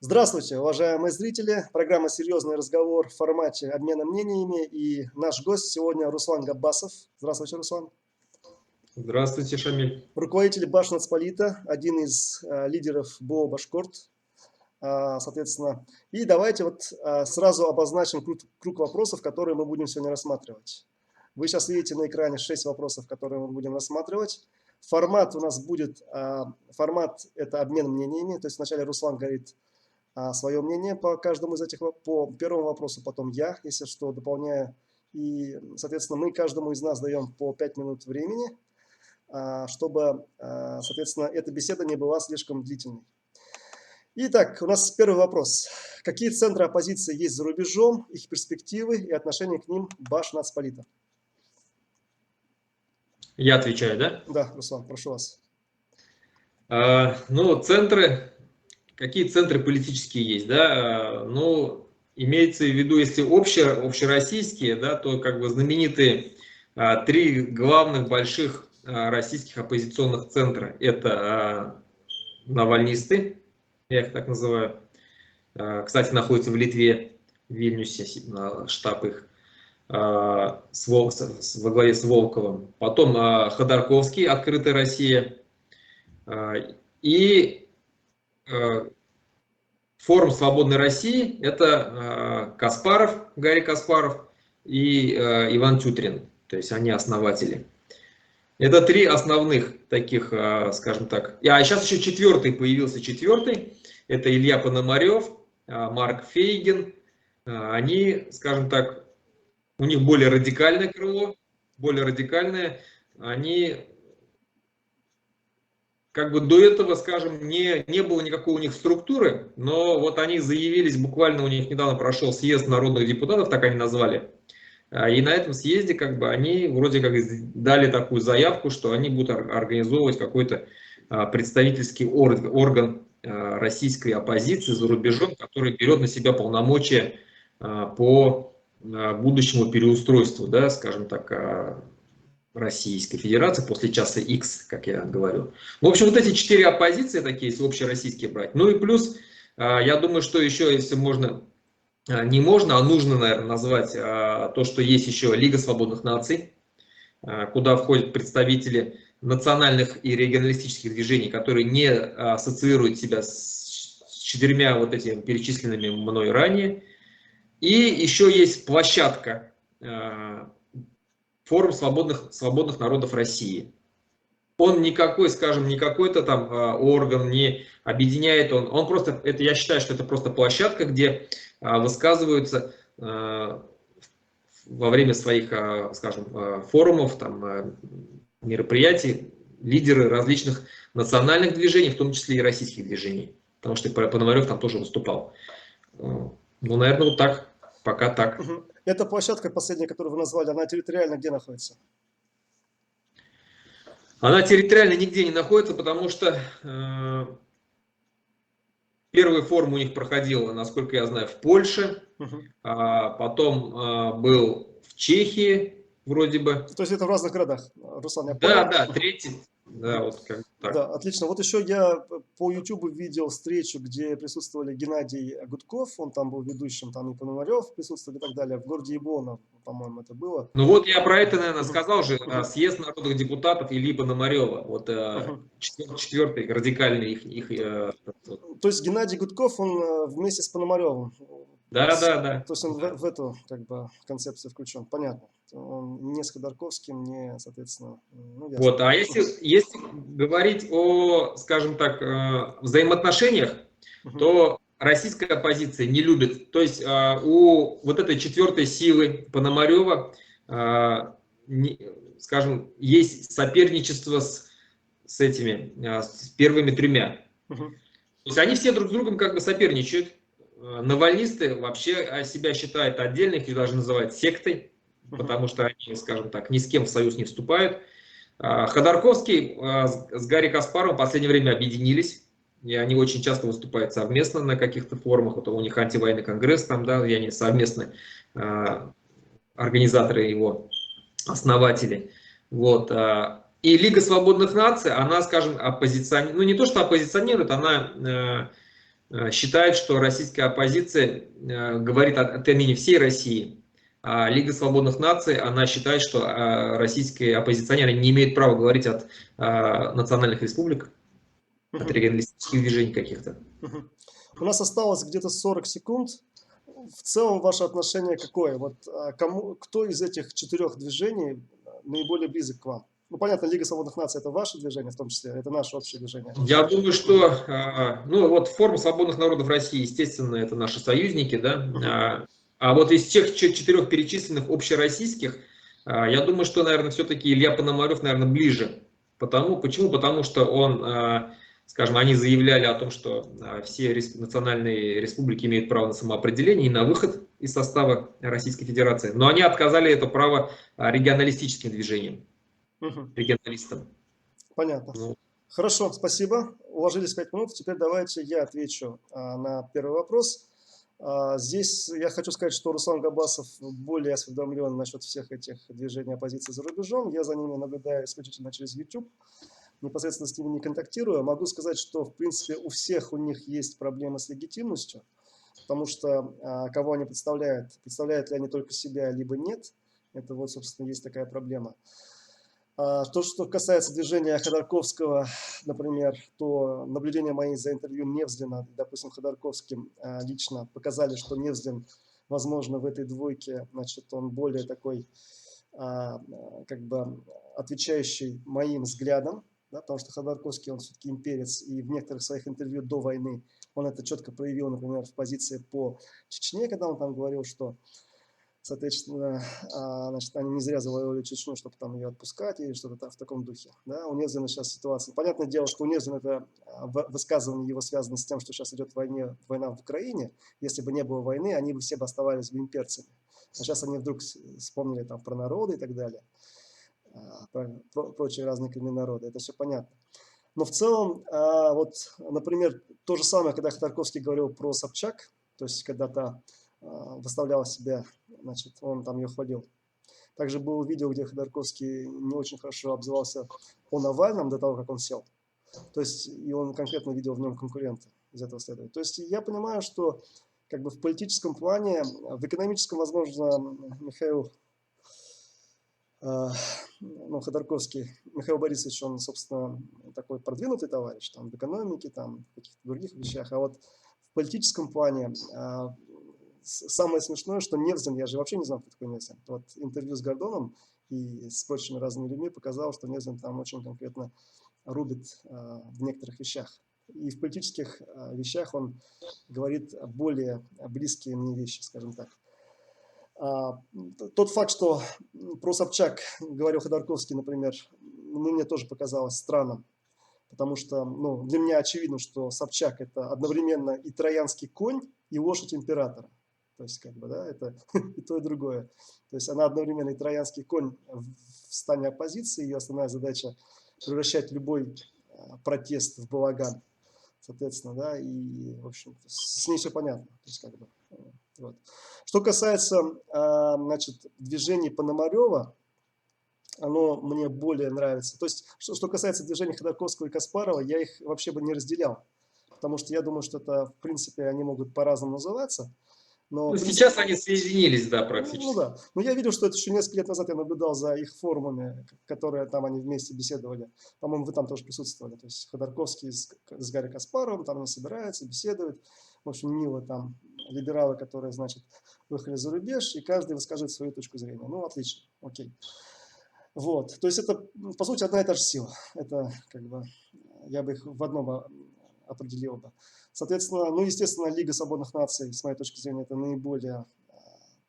Здравствуйте, уважаемые зрители. Программа «Серьезный разговор» в формате обмена мнениями. И наш гость сегодня Руслан Габбасов. Здравствуйте, Руслан. Здравствуйте, Шамиль. Руководитель Башнацполита, один из лидеров БО «Башкорт». Соответственно. И давайте сразу обозначим круг вопросов, которые мы будем сегодня рассматривать. Вы сейчас видите на экране 6 вопросов, которые мы будем рассматривать. Формат у нас будет, формат это обмен мнениями. То есть вначале Руслан говорит свое мнение по каждому из этих, по первому вопросу, потом я, если что, дополняю. И, соответственно, мы каждому из нас даем по 5 минут времени, чтобы, соответственно, эта беседа не была слишком длительной. Итак, у нас первый вопрос. Какие центры оппозиции есть за рубежом, их перспективы и отношение к ним Башнацполита? Я отвечаю, да? Да, Руслан, прошу вас. Центры, какие центры политические есть, да? Имеется в виду, если общероссийские, да, то как бы знаменитые три главных больших российских оппозиционных центра. Это навальнисты, я их так называю. Кстати, находятся в Литве, в Вильнюсе, штаб их. Во главе с Волковым. Потом Ходорковский, «Открытая Россия». И Форум Свободной России, это Каспаров, Гарри Каспаров и Иван Тютрин. То есть они основатели. Это три основных таких, скажем так. А сейчас еще появился четвертый. Это Илья Пономарев, Марк Фейгин. Они, скажем так, у них более радикальное крыло, более радикальное. Они как бы до этого, скажем, не было никакой у них структуры, но вот они заявились, буквально у них недавно прошел съезд народных депутатов, так они назвали. И на этом съезде как бы они вроде как дали такую заявку, что они будут организовывать какой-то представительский орган российской оппозиции за рубежом, который берет на себя полномочия по будущему переустройству, да, скажем так, Российской Федерации после часа X, как я говорю. В общем, вот эти четыре оппозиции такие, если общероссийские брать. Ну и плюс, я думаю, что еще, если можно, не можно, а нужно, наверное, назвать то, что есть еще Лига свободных наций, куда входят представители национальных и регионалистических движений, которые не ассоциируют себя с четырьмя вот этими перечисленными мной ранее. И еще есть площадка Форум свободных народов России. Он никакой, скажем, не какой-то там орган, не объединяет, он просто, это, я считаю, что это просто площадка, где высказываются во время своих, скажем, форумов, там, мероприятий лидеры различных национальных движений, в том числе и российских движений. Потому что Пономарев там тоже выступал. Ну, наверное, вот так. Пока так. Эта площадка последняя, которую вы назвали, она территориально где находится? Она территориально нигде не находится, потому что первый форум у них проходил, насколько я знаю, в Польше, потом был в Чехии, вроде бы. То есть это в разных городах, Руслан, я понял? Да, третий. Да, вот как так. Да, отлично. Вот еще я по YouTube видел встречу, где присутствовали Геннадий Гудков, он там был ведущим, там и Пономарев присутствовали и так далее, в городе Ибона, по-моему, это было. Ну вот я про это, наверное, сказал же, съезд народных депутатов Ильи Пономарева, вот четвертый радикальный их. То есть Геннадий Гудков, он вместе с Пономаревым. Да. То есть он в эту как бы концепцию включен, понятно. Он не с Ходорковским, не, соответственно. Ну, вот, а если говорить о, скажем так, взаимоотношениях, то российская оппозиция не любит. То есть у вот этой четвертой силы Пономарева, скажем, есть соперничество с этими, с первыми тремя. То есть они все друг с другом как бы соперничают. Навальнисты вообще себя считают отдельно, их даже называют сектой, потому что они, скажем так, ни с кем в союз не вступают. Ходорковский с Гарри Каспаровым в последнее время объединились, и они очень часто выступают совместно на каких-то форумах. Вот у них антивоенный конгресс, там, да, и они совместно организаторы его, основатели. Вот. И Лига свободных наций, она, скажем, оппозиционирует, ну не то, что оппозиционирует, она считает, что российская оппозиция говорит от имени всей России, а Лига свободных наций, она считает, что российские оппозиционеры не имеют права говорить от национальных республик, от Мгм. регионалистических движений каких-то. Мгм. У нас осталось где-то 40 секунд. В целом ваше отношение какое? Вот кто из этих 4 движений наиболее близок к вам? Ну, понятно, Лига свободных наций – это ваше движение, в том числе, это наше общее движение. Я думаю, Мгм. что, ну, вот форум свободных народов России, естественно, это наши союзники, да, Мгм. а вот из тех 4 перечисленных общероссийских, я думаю, что, наверное, все-таки Илья Пономарев, наверное, ближе. Почему? Потому что он, скажем, они заявляли о том, что все национальные республики имеют право на самоопределение и на выход из состава Российской Федерации, но они отказали это право регионалистическим движениям, Мгм. регионалистам. Понятно. Ну, Хорошо, спасибо. Уложились 5 минут. Теперь давайте я отвечу на первый вопрос. Здесь я хочу сказать, что Руслан Габасов более осведомлен насчет всех этих движений оппозиции за рубежом. Я за ними наблюдаю исключительно через YouTube, непосредственно с ними не контактирую. Могу сказать, что в принципе у всех у них есть проблемы с легитимностью, потому что кого они представляют ли они только себя, либо нет. Это вот, собственно, есть такая проблема. То, что касается движения Ходорковского, например, то наблюдения мои за интервью Невзлина, допустим, Ходорковским лично показали, что Невзлин, возможно, в этой двойке, значит, он более такой, как бы, отвечающий моим взглядам, да, потому что Ходорковский, он все-таки имперец, и в некоторых своих интервью до войны он это четко проявил, например, в позиции по Чечне, когда он там говорил, что соответственно, значит, они не зря завоевали Чечню, чтобы там ее отпускать или что-то в таком духе. Да? У Невзина сейчас ситуация. Понятное дело, что у Невзина это высказывание его связано с тем, что сейчас идет война в Украине. Если бы не было войны, они бы все бы оставались бы имперцами. А сейчас они вдруг вспомнили там про народы и так далее, прочие разные коренные народы. Это все понятно. Но в целом, вот, например, то же самое, когда Ходорковский говорил про Собчак, то есть когда-то выставлял себя, значит, он там ее хвалил. Также было видео, где Ходорковский не очень хорошо обзывался о Навальном до того, как он сел. То есть, и он конкретно видел в нем конкурента, из этого следует. То есть, я понимаю, что как бы в политическом плане, в экономическом, возможно, Михаил ну, Ходорковский, Михаил Борисович, он, собственно, такой продвинутый товарищ, там, в экономике, там, в каких-то других вещах, а вот в политическом плане самое смешное, что Невзин, я же вообще не знал, кто такой Невзин. Вот интервью с Гордоном и с прочими разными людьми показало, что Невзин там очень конкретно рубит в некоторых вещах. И в политических вещах он говорит более близкие мне вещи, скажем так. Тот факт, что про Собчак говорил Ходорковский, например, ну, мне тоже показалось странным, потому что ну, для меня очевидно, что Собчак – это одновременно и троянский конь, и лошадь императора. То есть, как бы, да, это и то, и другое. То есть она одновременно и троянский конь в стане оппозиции, ее основная задача – превращать любой протест в балаган, соответственно, да, и, в общем, с ней все понятно. То есть, как бы, вот. Что касается, значит, движений Пономарева, оно мне более нравится. То есть, что касается движений Ходорковского и Каспарова, я их вообще бы не разделял. Потому что я думаю, что это, в принципе, они могут по-разному называться. Но, ну, в принципе, сейчас они соединились, да, ну практически. да. Но я видел, что это еще несколько лет назад я наблюдал за их форумами, которые там они вместе беседовали. По-моему, вы там тоже присутствовали. То есть Ходорковский с Гарри Каспаровым, там они собираются, беседуют. В общем, мило там либералы, которые, значит, выехали за рубеж, и каждый высказывает свою точку зрения. Ну, отлично, окей. Вот, то есть это, по сути, одна и та же сила. Это, как бы, я бы их в одном определил бы. Соответственно, ну, естественно, Лига свободных наций, с моей точки зрения, это наиболее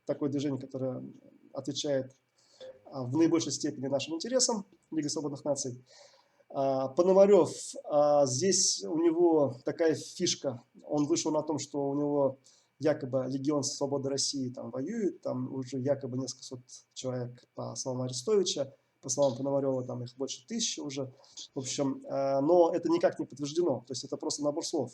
такое движение, которое отвечает в наибольшей степени нашим интересам, Лига свободных наций. Пономарев, здесь у него такая фишка, он вышел на том, что у него якобы Легион Свободы России там воюет, там уже якобы несколько сот человек, по словам Арестовича, по словам Пономарева, там их больше 1000 уже. В общем, но это никак не подтверждено, то есть это просто набор слов.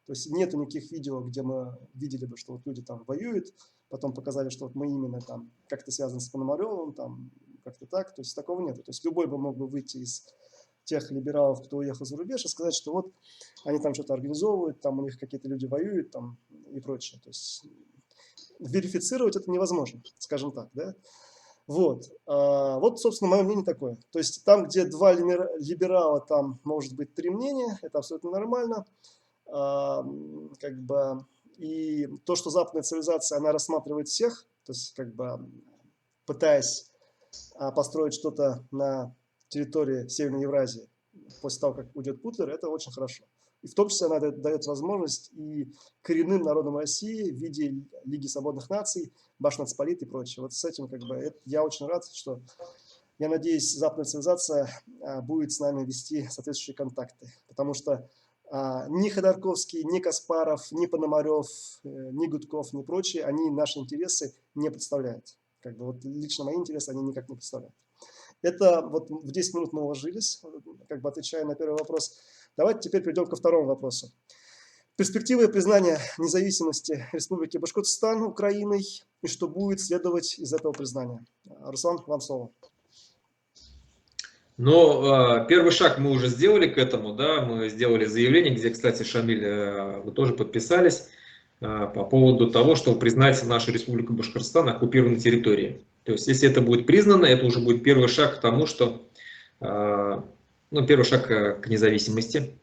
То есть нету никаких видео, где мы видели бы, что вот люди там воюют, потом показали, что вот мы именно там как-то связаны с Пономаревым, там как-то так, то есть такого нету. То есть любой бы мог бы выйти из тех либералов, кто уехал за рубеж, и сказать, что вот они там что-то организовывают, там у них какие-то люди воюют там, и прочее. То есть верифицировать это невозможно, скажем так, да. Вот, вот, собственно, мое мнение такое. То есть там, где два либерала, там может быть три мнения, это абсолютно нормально. Как бы, и то, что западная цивилизация, она рассматривает всех, то есть как бы пытаясь построить что-то на территории Северной Евразии после того, как уйдет Путлер, это очень хорошо. И в том числе она дает возможность и коренным народам России в виде Лиги свободных наций, Башнацполит и прочее. Вот с этим как бы я очень рад, что, я надеюсь, западная цивилизация будет с нами вести соответствующие контакты. Потому что ни Ходорковский, ни Каспаров, ни Пономарев, ни Гудков, ни прочие, они наши интересы не представляют. Как бы вот лично мои интересы они никак не представляют. Это вот в 10 минут мы уложились, как бы отвечая на первый вопрос. Давайте теперь перейдем ко второму вопросу. Перспективы признания независимости Республики Башкортостан Украиной и что будет следовать из этого признания. Руслан, вам слово. Но первый шаг мы уже сделали к этому, да, мы сделали заявление, где, кстати, Шамиль, вы тоже подписались, по поводу того, чтобы признать нашу Республику Башкортостан оккупированной территорией. То есть, если это будет признано, это уже будет первый шаг к тому, что, ну, первый шаг к независимости,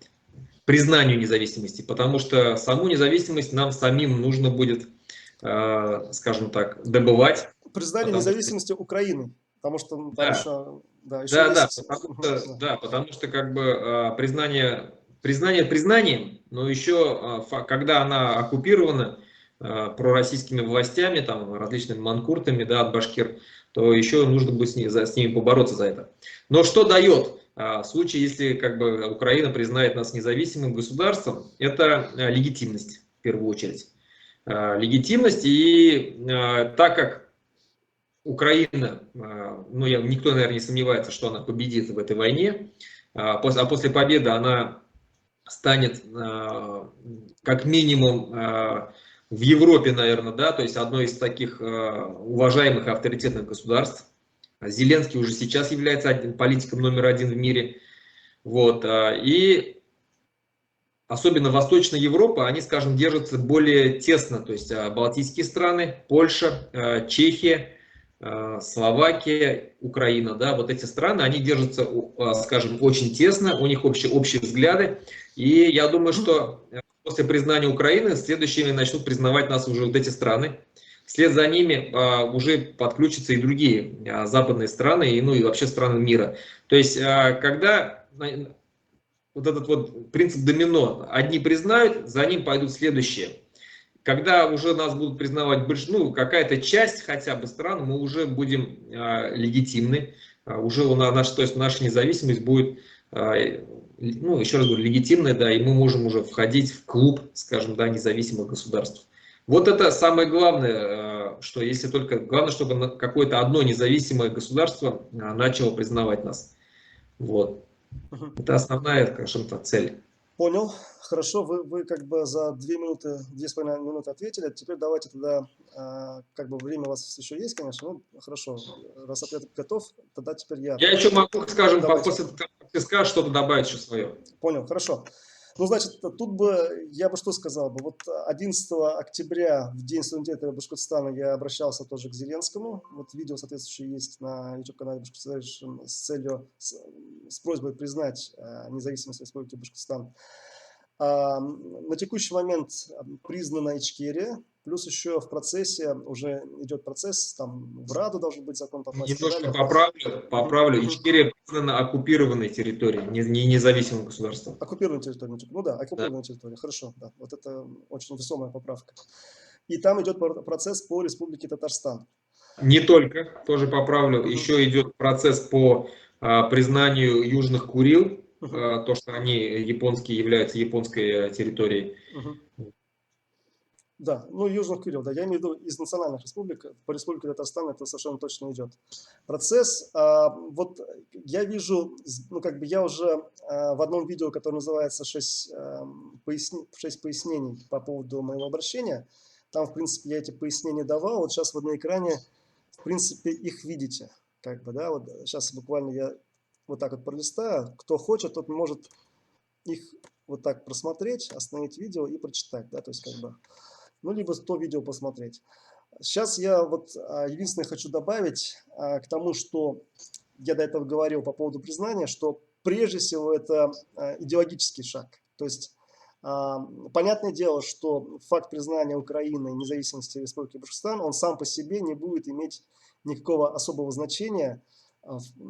признанию независимости, потому что саму независимость нам самим нужно будет, скажем так, добывать. Признание независимости Украины, потому что там Да. еще, да, еще есть... Потому что как бы признание признанием, но еще когда она оккупирована пророссийскими властями, там, различными манкуртами, да, от башкир, то еще нужно будет с ними побороться за это. Но что дает в случае, если как бы Украина признает нас независимым государством, это легитимность в первую очередь. Легитимность, и так как Украина, ну, никто, наверное, не сомневается, что она победит в этой войне, после победы она станет как минимум в Европе, наверное, да, то есть одной из таких уважаемых и авторитетных государств. Зеленский уже сейчас является политиком номер один в мире. Вот, и особенно Восточная Европа, они, скажем, держатся более тесно, то есть Балтийские страны, Польша, Чехия, Словакия, Украина, да, вот эти страны, они держатся, скажем, очень тесно, у них общие взгляды, и я думаю, что после признания Украины следующими начнут признавать нас уже вот эти страны, вслед за ними уже подключатся и другие западные страны, ну и вообще страны мира. То есть, когда вот этот вот принцип домино, одни признают, за ним пойдут следующие. Когда уже нас будут признавать ну, какая-то часть хотя бы стран, мы уже будем легитимны, уже то есть наша независимость будет, ну, еще раз говорю, легитимная, да, и мы можем уже входить в клуб, скажем, да, независимых государств. Вот это самое главное, что если только, главное, чтобы какое-то одно независимое государство начало признавать нас. Вот. Это основная, скажем так, цель. Понял. Хорошо, вы как бы за 2,5 минуты ответили. Теперь давайте тогда, как бы время у вас еще есть, конечно. Ну, хорошо, раз ответ готов, тогда теперь я. Я еще могу, скажем, Давайте. после того, как ты скажешь, что-то добавить еще свое. Понял, хорошо. Ну, значит, тут бы, я бы что сказал бы, вот 11 октября, в день суверенитета Башкортостана, я обращался тоже к Зеленскому, вот видео соответствующее есть на YouTube-канале Башкортостан с целью, с просьбой признать независимость Республики Башкортостан. На текущий момент признана Ичкерия, плюс еще в процессе, уже идет процесс, там в Раду должен быть закон попасть. Немножко поправлю. Ичкерия признана оккупированной территорией, не независимым государством. Оккупированной территорией. Ну да, оккупированной территорией. Хорошо, да. Вот это очень весомая поправка. И там идет процесс по Республике Татарстан. Не только, тоже поправлю, еще идет процесс по признанию Южных Курил, то, что они являются японской территорией. Да, ну Южных Курил, да, я имею в виду из национальных республик, по Республике Татарстан это совершенно точно идет. Процесс, вот я вижу, ну как бы я уже в одном видео, которое называется 6 пояснений по поводу моего обращения, там в принципе я эти пояснения давал, вот сейчас вы на экране в принципе их видите, как бы, да, вот сейчас буквально я вот так вот пролистаю. Кто хочет, тот может их вот так просмотреть, остановить видео и прочитать, да, то есть как бы, ну, либо то видео посмотреть. Сейчас я вот единственное хочу добавить к тому, что я до этого говорил по поводу признания, что прежде всего это идеологический шаг. То есть понятное дело, что факт признания Украины независимости Республики Башкортостан, он сам по себе не будет иметь никакого особого значения,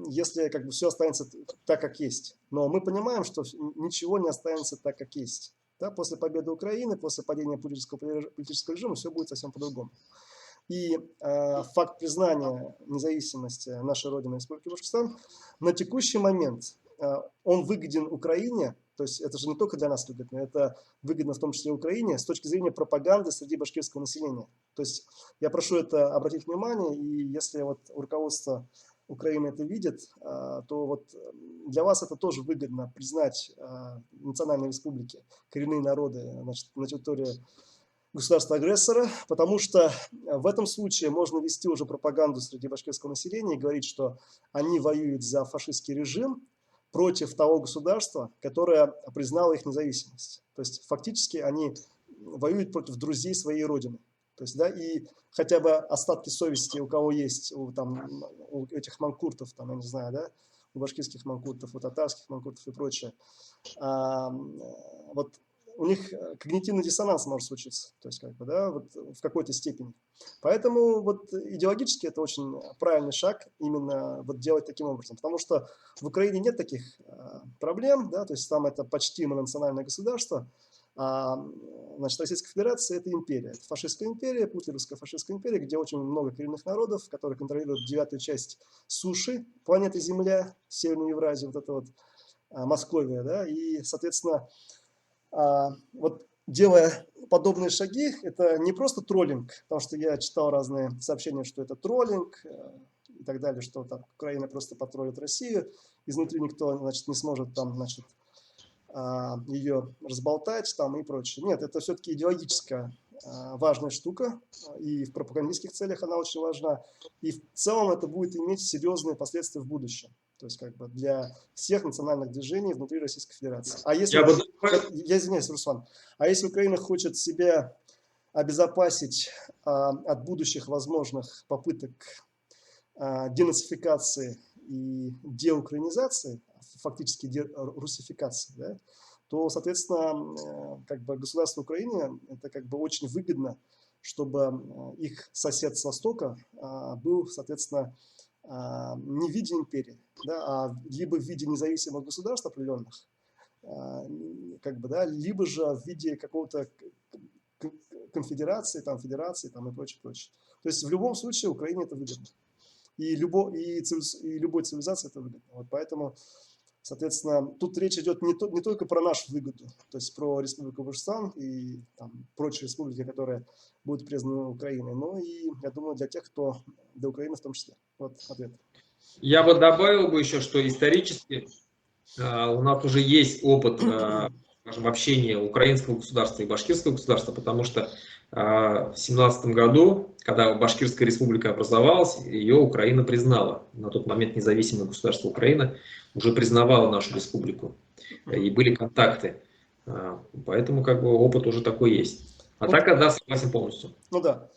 если как бы все останется так, как есть. Но мы понимаем, что ничего не останется так, как есть. Да, после победы Украины, после падения политического режима все будет совсем по-другому. И факт признания независимости нашей Родины Республики Башкортостан на текущий момент он выгоден Украине, то есть это же не только для нас выгодно, это выгодно в том числе Украине с точки зрения пропаганды среди башкирского населения. То есть я прошу это обратить внимание, и если вот руководство Украины это видит, то вот для вас это тоже выгодно признать национальные республики, коренные народы, значит, на территории государства-агрессора, потому что в этом случае можно вести уже пропаганду среди башкирского населения и говорить, что они воюют за фашистский режим против того государства, которое признало их независимость. То есть фактически они воюют против друзей своей родины. То есть, да, и хотя бы остатки совести у кого есть, у этих манкуртов, там, я не знаю, да, у башкирских манкуртов, у татарских манкуртов и прочее, вот у них когнитивный диссонанс может случиться, то есть как бы, да, вот в какой-то степени. Поэтому вот идеологически это очень правильный шаг именно вот делать таким образом, потому что в Украине нет таких проблем, да, то есть там это почти мононациональное государство, значит, Российская Федерация это империя, это фашистская империя, путинская фашистская империя, где очень много коренных народов, которые контролируют 9-ю часть суши планеты Земля, Северную Евразию, вот это вот Московия, да, и, соответственно, вот делая подобные шаги, это не просто троллинг, потому что я читал разные сообщения, что это троллинг и так далее, что так, Украина просто потроллит Россию, изнутри никто, значит, не сможет там, значит, ее разболтать там и прочее. Нет, это все-таки идеологическая важная штука, и в пропагандистских целях она очень важна, и в целом это будет иметь серьезные последствия в будущем. То есть как бы для всех национальных движений внутри Российской Федерации. А если, я извиняюсь, Руслан, а если Украина хочет себя обезопасить от будущих возможных попыток денацификации и деукраинизации, фактически русификации, да, то, соответственно, как бы государство Украины это как бы очень выгодно, чтобы их сосед с востока был, соответственно, не в виде империи, да, а либо в виде независимых государств определенных, как бы, да, либо же в виде какого-то конфедерации, там, федерации там, и прочее, прочее. То есть в любом случае Украине это выгодно. И любой цивилизации это выгодно. Вот поэтому, соответственно, тут речь идет не только про нашу выгоду, то есть про Республику Башкортостан и там, прочие республики, которые будут признаны Украиной, но и, я думаю, для тех, кто для Украины в том числе. Вот ответ. Я бы добавил бы еще, что исторически у нас уже есть опыт, скажем, общения украинского государства и башкирского государства, потому что в 17 году, когда Башкирская республика образовалась, ее Украина признала. На тот момент независимое государство Украина уже признавало нашу республику. И были контакты. Поэтому как бы опыт уже такой есть. А так, да, согласен полностью. Ну да.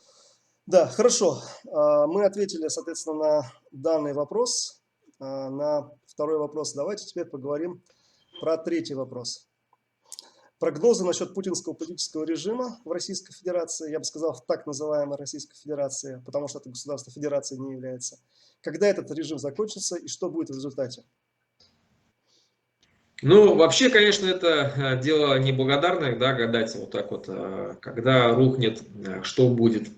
Да, хорошо. Мы ответили, соответственно, на данный вопрос. На второй вопрос давайте теперь поговорим про третий вопрос. Прогнозы насчет путинского политического режима в Российской Федерации, я бы сказал, в так называемой Российской Федерации, потому что это государство федерации не является. Когда этот режим закончится и что будет в результате? Ну, вообще, конечно, это дело неблагодарное, да, гадать вот так вот, когда рухнет, что будет.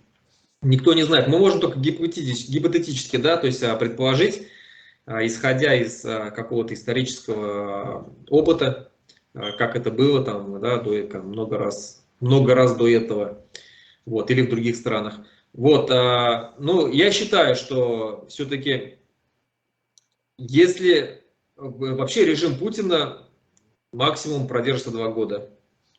Никто не знает. Мы можем только гипотетически, да, то есть предположить, исходя из какого-то исторического опыта, как это было там, да, много раз до этого, вот, или в других странах. Вот, ну, я считаю, что все-таки, если вообще режим Путина максимум продержится 2 года,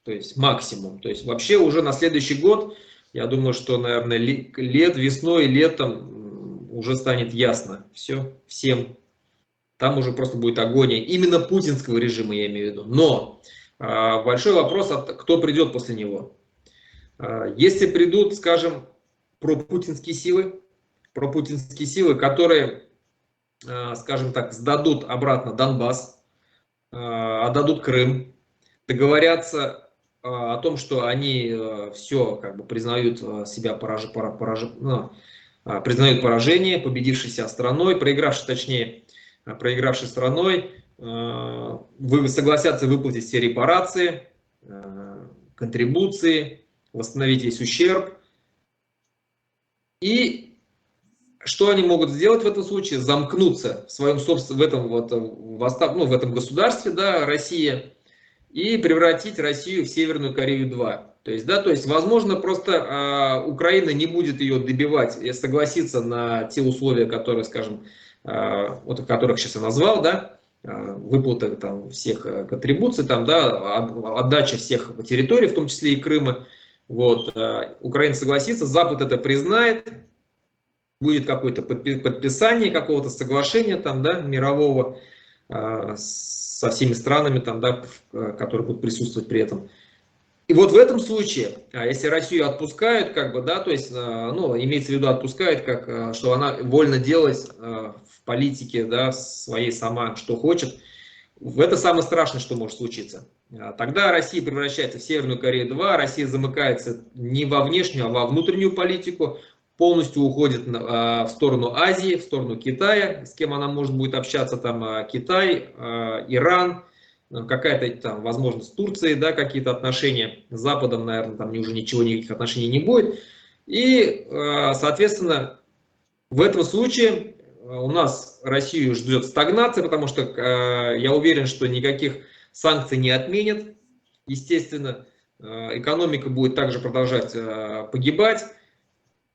то есть максимум, то есть вообще уже на следующий год, я думаю, что, наверное, весной, летом уже станет ясно все всем. там уже просто будет агония. Именно путинского режима я имею в виду. Но большой вопрос, кто придет после него. Если придут, скажем, пропутинские силы, которые, скажем так, сдадут обратно Донбасс, отдадут Крым, договорятся о том, что они все как бы признают себя признают поражение, победившейся страной, проигравшей страной, согласятся выплатить все репарации, контрибуции, восстановить весь ущерб. И что они могут сделать в этом случае? Замкнуться в своем собственном, в этом государстве, да, Россия, и превратить Россию в Северную Корею-2. То есть, возможно, просто Украина не будет ее добивать и согласиться на те условия, которые, скажем, вот которых сейчас я назвал, да, выплата там всех контрибуций, там, да, отдача всех территорий, в том числе и Крыма. Вот, Украина согласится, Запад это признает, будет какое-то подписание какого-то соглашения там, да, мирового со всеми странами, там, да, которые будут присутствовать при этом. И вот в этом случае, если Россию отпускают, как бы, да, то есть, ну, имеется в виду отпускают, как, что она вольно делать в политике, да, своей сама, что хочет, это самое страшное, что может случиться. Тогда Россия превращается в Северную Корею-2, Россия замыкается не во внешнюю, а во внутреннюю политику, полностью уходит в сторону Азии, в сторону Китая, с кем она может будет общаться, там Китай, Иран, какая-то там, возможно, с Турцией, да, какие-то отношения, с Западом, наверное, там уже ничего, никаких отношений не будет. И, соответственно, в этом случае у нас Россию ждет стагнация, потому что я уверен, что никаких санкций не отменят. Естественно, экономика будет также продолжать погибать,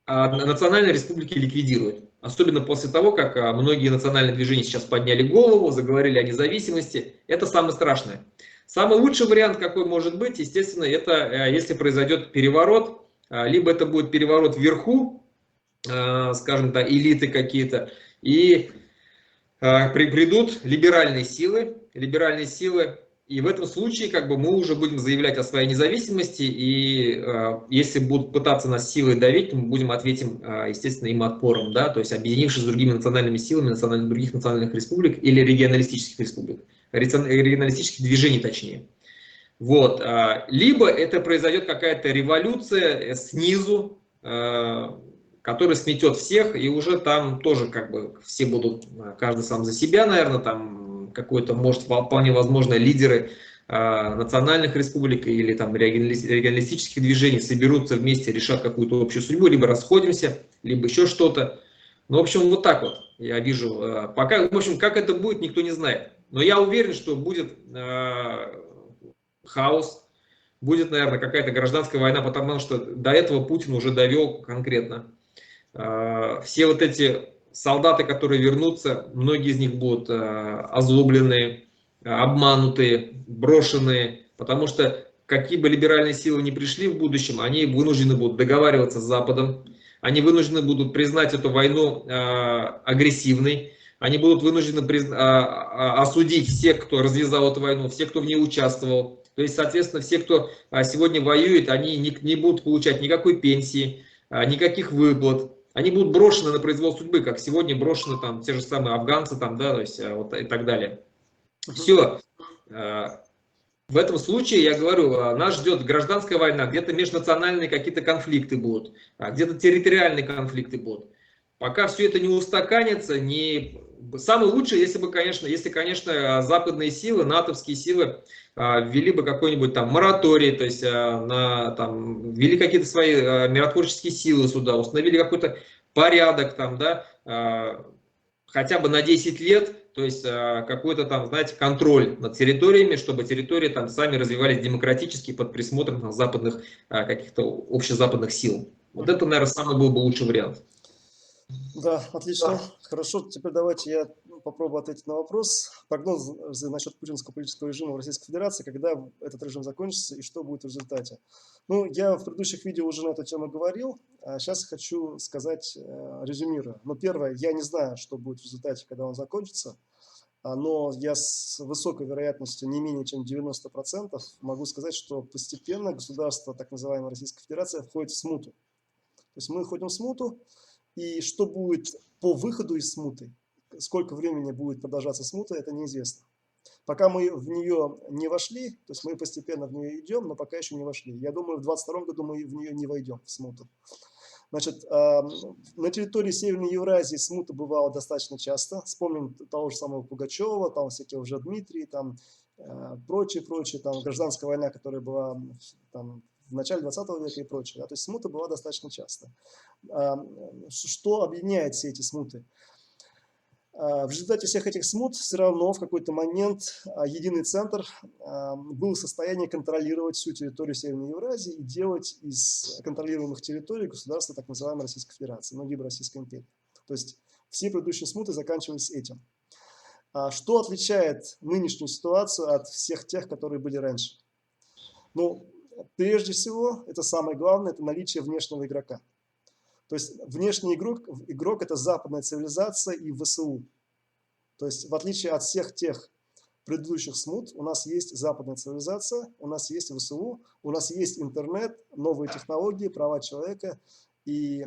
а национальные республики ликвидируют. Особенно после того, как многие национальные движения сейчас подняли голову, заговорили о независимости. Это самое страшное. Самый лучший вариант, какой может быть, естественно, это если произойдет переворот, либо это будет переворот вверху, скажем так, элиты какие-то, и придут либеральные силы, и в этом случае как бы мы уже будем заявлять о своей независимости, и если будут пытаться нас силой давить, то мы ответим, естественно, им отпором, да, то есть объединившись с другими национальными силами других национальных республик или регионалистических республик, регионалистических движений точнее. Вот. Либо это произойдет какая-то революция снизу, который сметет всех, и уже там тоже как бы все будут, каждый сам за себя, наверное, там какой-то, может, вполне возможно, лидеры национальных республик или там регионалистических движений соберутся вместе, решат какую-то общую судьбу, либо расходимся, либо еще что-то. Ну, в общем, вот так вот я вижу. Пока, в общем, как это будет, никто не знает. Но я уверен, что будет хаос, будет, наверное, какая-то гражданская война, потому что до этого Путин уже довел конкретно. Все вот эти солдаты, которые вернутся, многие из них будут озлобленные, обманутые, брошенные, потому что какие бы либеральные силы ни пришли в будущем, они вынуждены будут договариваться с Западом, они вынуждены будут признать эту войну агрессивной, они будут вынуждены осудить всех, кто развязал эту войну, всех, кто в ней участвовал. То есть, соответственно, все, кто сегодня воюет, они не будут получать никакой пенсии, никаких выплат. Они будут брошены на произвол судьбы, как сегодня брошены там те же самые афганцы, там, да, то есть, вот, и так далее. Все. В этом случае, я говорю, нас ждет гражданская война, где-то межнациональные какие-то конфликты будут, где-то территориальные конфликты будут. Пока все это не устаканится, самое лучшее, если, конечно, западные силы, натовские силы ввели бы какой-нибудь там мораторий, то есть ввели какие-то свои миротворческие силы сюда, установили какой-то порядок там, да, хотя бы на 10 лет, то есть какой-то там, знаете, контроль над территориями, чтобы территории там сами развивались демократически под присмотром западных каких-то общезападных сил. Вот это, наверное, самый был бы лучший вариант. Да, отлично. Хорошо, теперь давайте я попробую ответить на вопрос. Прогнозы насчет путинского политического режима в Российской Федерации, когда этот режим закончится и что будет в результате. Ну, я в предыдущих видео уже на эту тему говорил, а сейчас хочу сказать, резюмируя. Ну, первое, я не знаю, что будет в результате, когда он закончится. но я с высокой вероятностью, не менее чем 90%, могу сказать, что постепенно государство, так называемая Российская Федерация, входит в смуту. То есть мы входим в смуту, и что будет по выходу из смуты, сколько времени будет продолжаться смута, это неизвестно. Пока мы в нее не вошли, то есть мы постепенно в нее идем, но пока еще не вошли. Я думаю, в 2022 году мы в нее не войдем, в смуту. Значит, на территории Северной Евразии смута бывала достаточно часто. Вспомним того же самого Пугачева, там всякие уже Дмитрий, там прочее, там гражданская война, которая была там, в начале 20 века и прочее. Да, то есть смута была достаточно часто. Что объединяет все эти смуты? В результате всех этих смут все равно в какой-то момент единый центр был в состоянии контролировать всю территорию Северной Евразии и делать из контролируемых территорий государства так называемой Российской Федерации, ну, либо Российской империи. То есть все предыдущие смуты заканчивались этим. Что отличает нынешнюю ситуацию от всех тех, которые были раньше? Ну, прежде всего, это самое главное, это наличие внешнего игрока. То есть внешний игрок – это западная цивилизация и ВСУ. То есть в отличие от всех тех предыдущих смут, у нас есть западная цивилизация, у нас есть ВСУ, у нас есть интернет, новые технологии, права человека и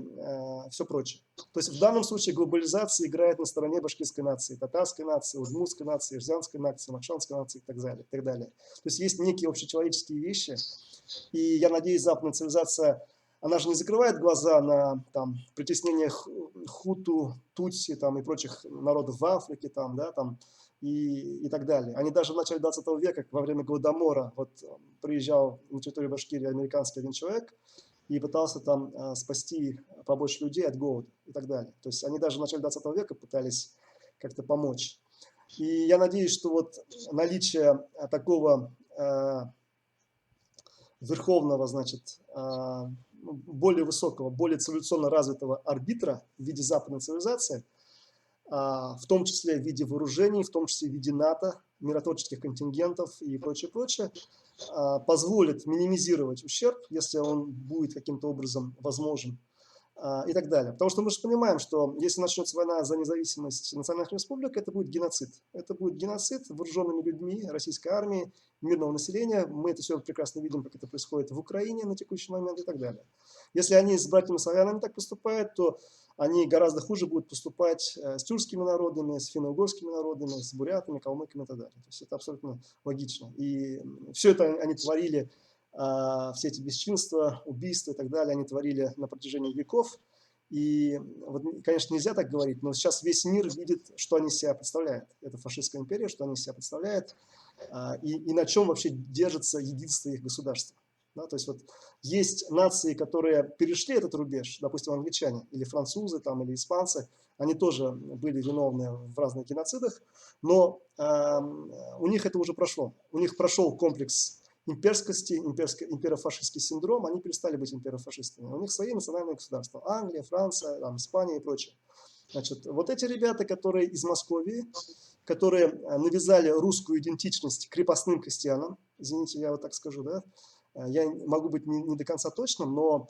все прочее. То есть в данном случае глобализация играет на стороне башкирской нации, татарской нации, удмуртской нации, ирзянской нации, махшанской нации и так далее, и так далее. То есть есть некие общечеловеческие вещи, и я надеюсь, западная цивилизация, она же не закрывает глаза на там, притеснение хуту, тутси там, и прочих народов в Африке там, да, там, и так далее. Они даже в начале 20 века, во время Голодомора, вот приезжал на территорию Башкирии американский один человек и пытался там спасти побольше людей от голода и так далее. То есть они даже в начале 20 века пытались как-то помочь. И я надеюсь, что вот наличие такого верховного, значит, более высокого, более цивилизационно развитого арбитра в виде западной цивилизации, в том числе в виде вооружений, в том числе в виде НАТО, миротворческих контингентов и прочее, позволит минимизировать ущерб, если он будет каким-то образом возможен, и так далее. Потому что мы же понимаем, что если начнется война за независимость национальных республик, это будет геноцид. Это будет геноцид вооруженными людьми российской армии, мирного населения. Мы это все прекрасно видим, как это происходит в Украине на текущий момент и так далее. Если они с братьями-славянами так поступают, то они гораздо хуже будут поступать с тюркскими народами, с финно-угорскими народами, с бурятами, калмыками и так далее. То есть это абсолютно логично. И все это они творили, все эти бесчинства, убийства и так далее, они творили на протяжении веков. И, вот, конечно, нельзя так говорить, но сейчас весь мир видит, что они из себя представляют. Это фашистская империя, что они из себя представляют, и на чем вообще держится единство их государства. Да, то есть вот есть нации, которые перешли этот рубеж, допустим, англичане или французы там, или испанцы, они тоже были виновны в разных геноцидах, но у них это уже прошло. У них прошел комплекс имперскости, имперофашистский синдром, они перестали быть имперофашистами. У них свои национальные государства. Англия, Франция, там, Испания и прочее. Значит, вот эти ребята, которые из Московии, которые навязали русскую идентичность крепостным крестьянам, извините, я вот так скажу, да, я могу быть не до конца точным, но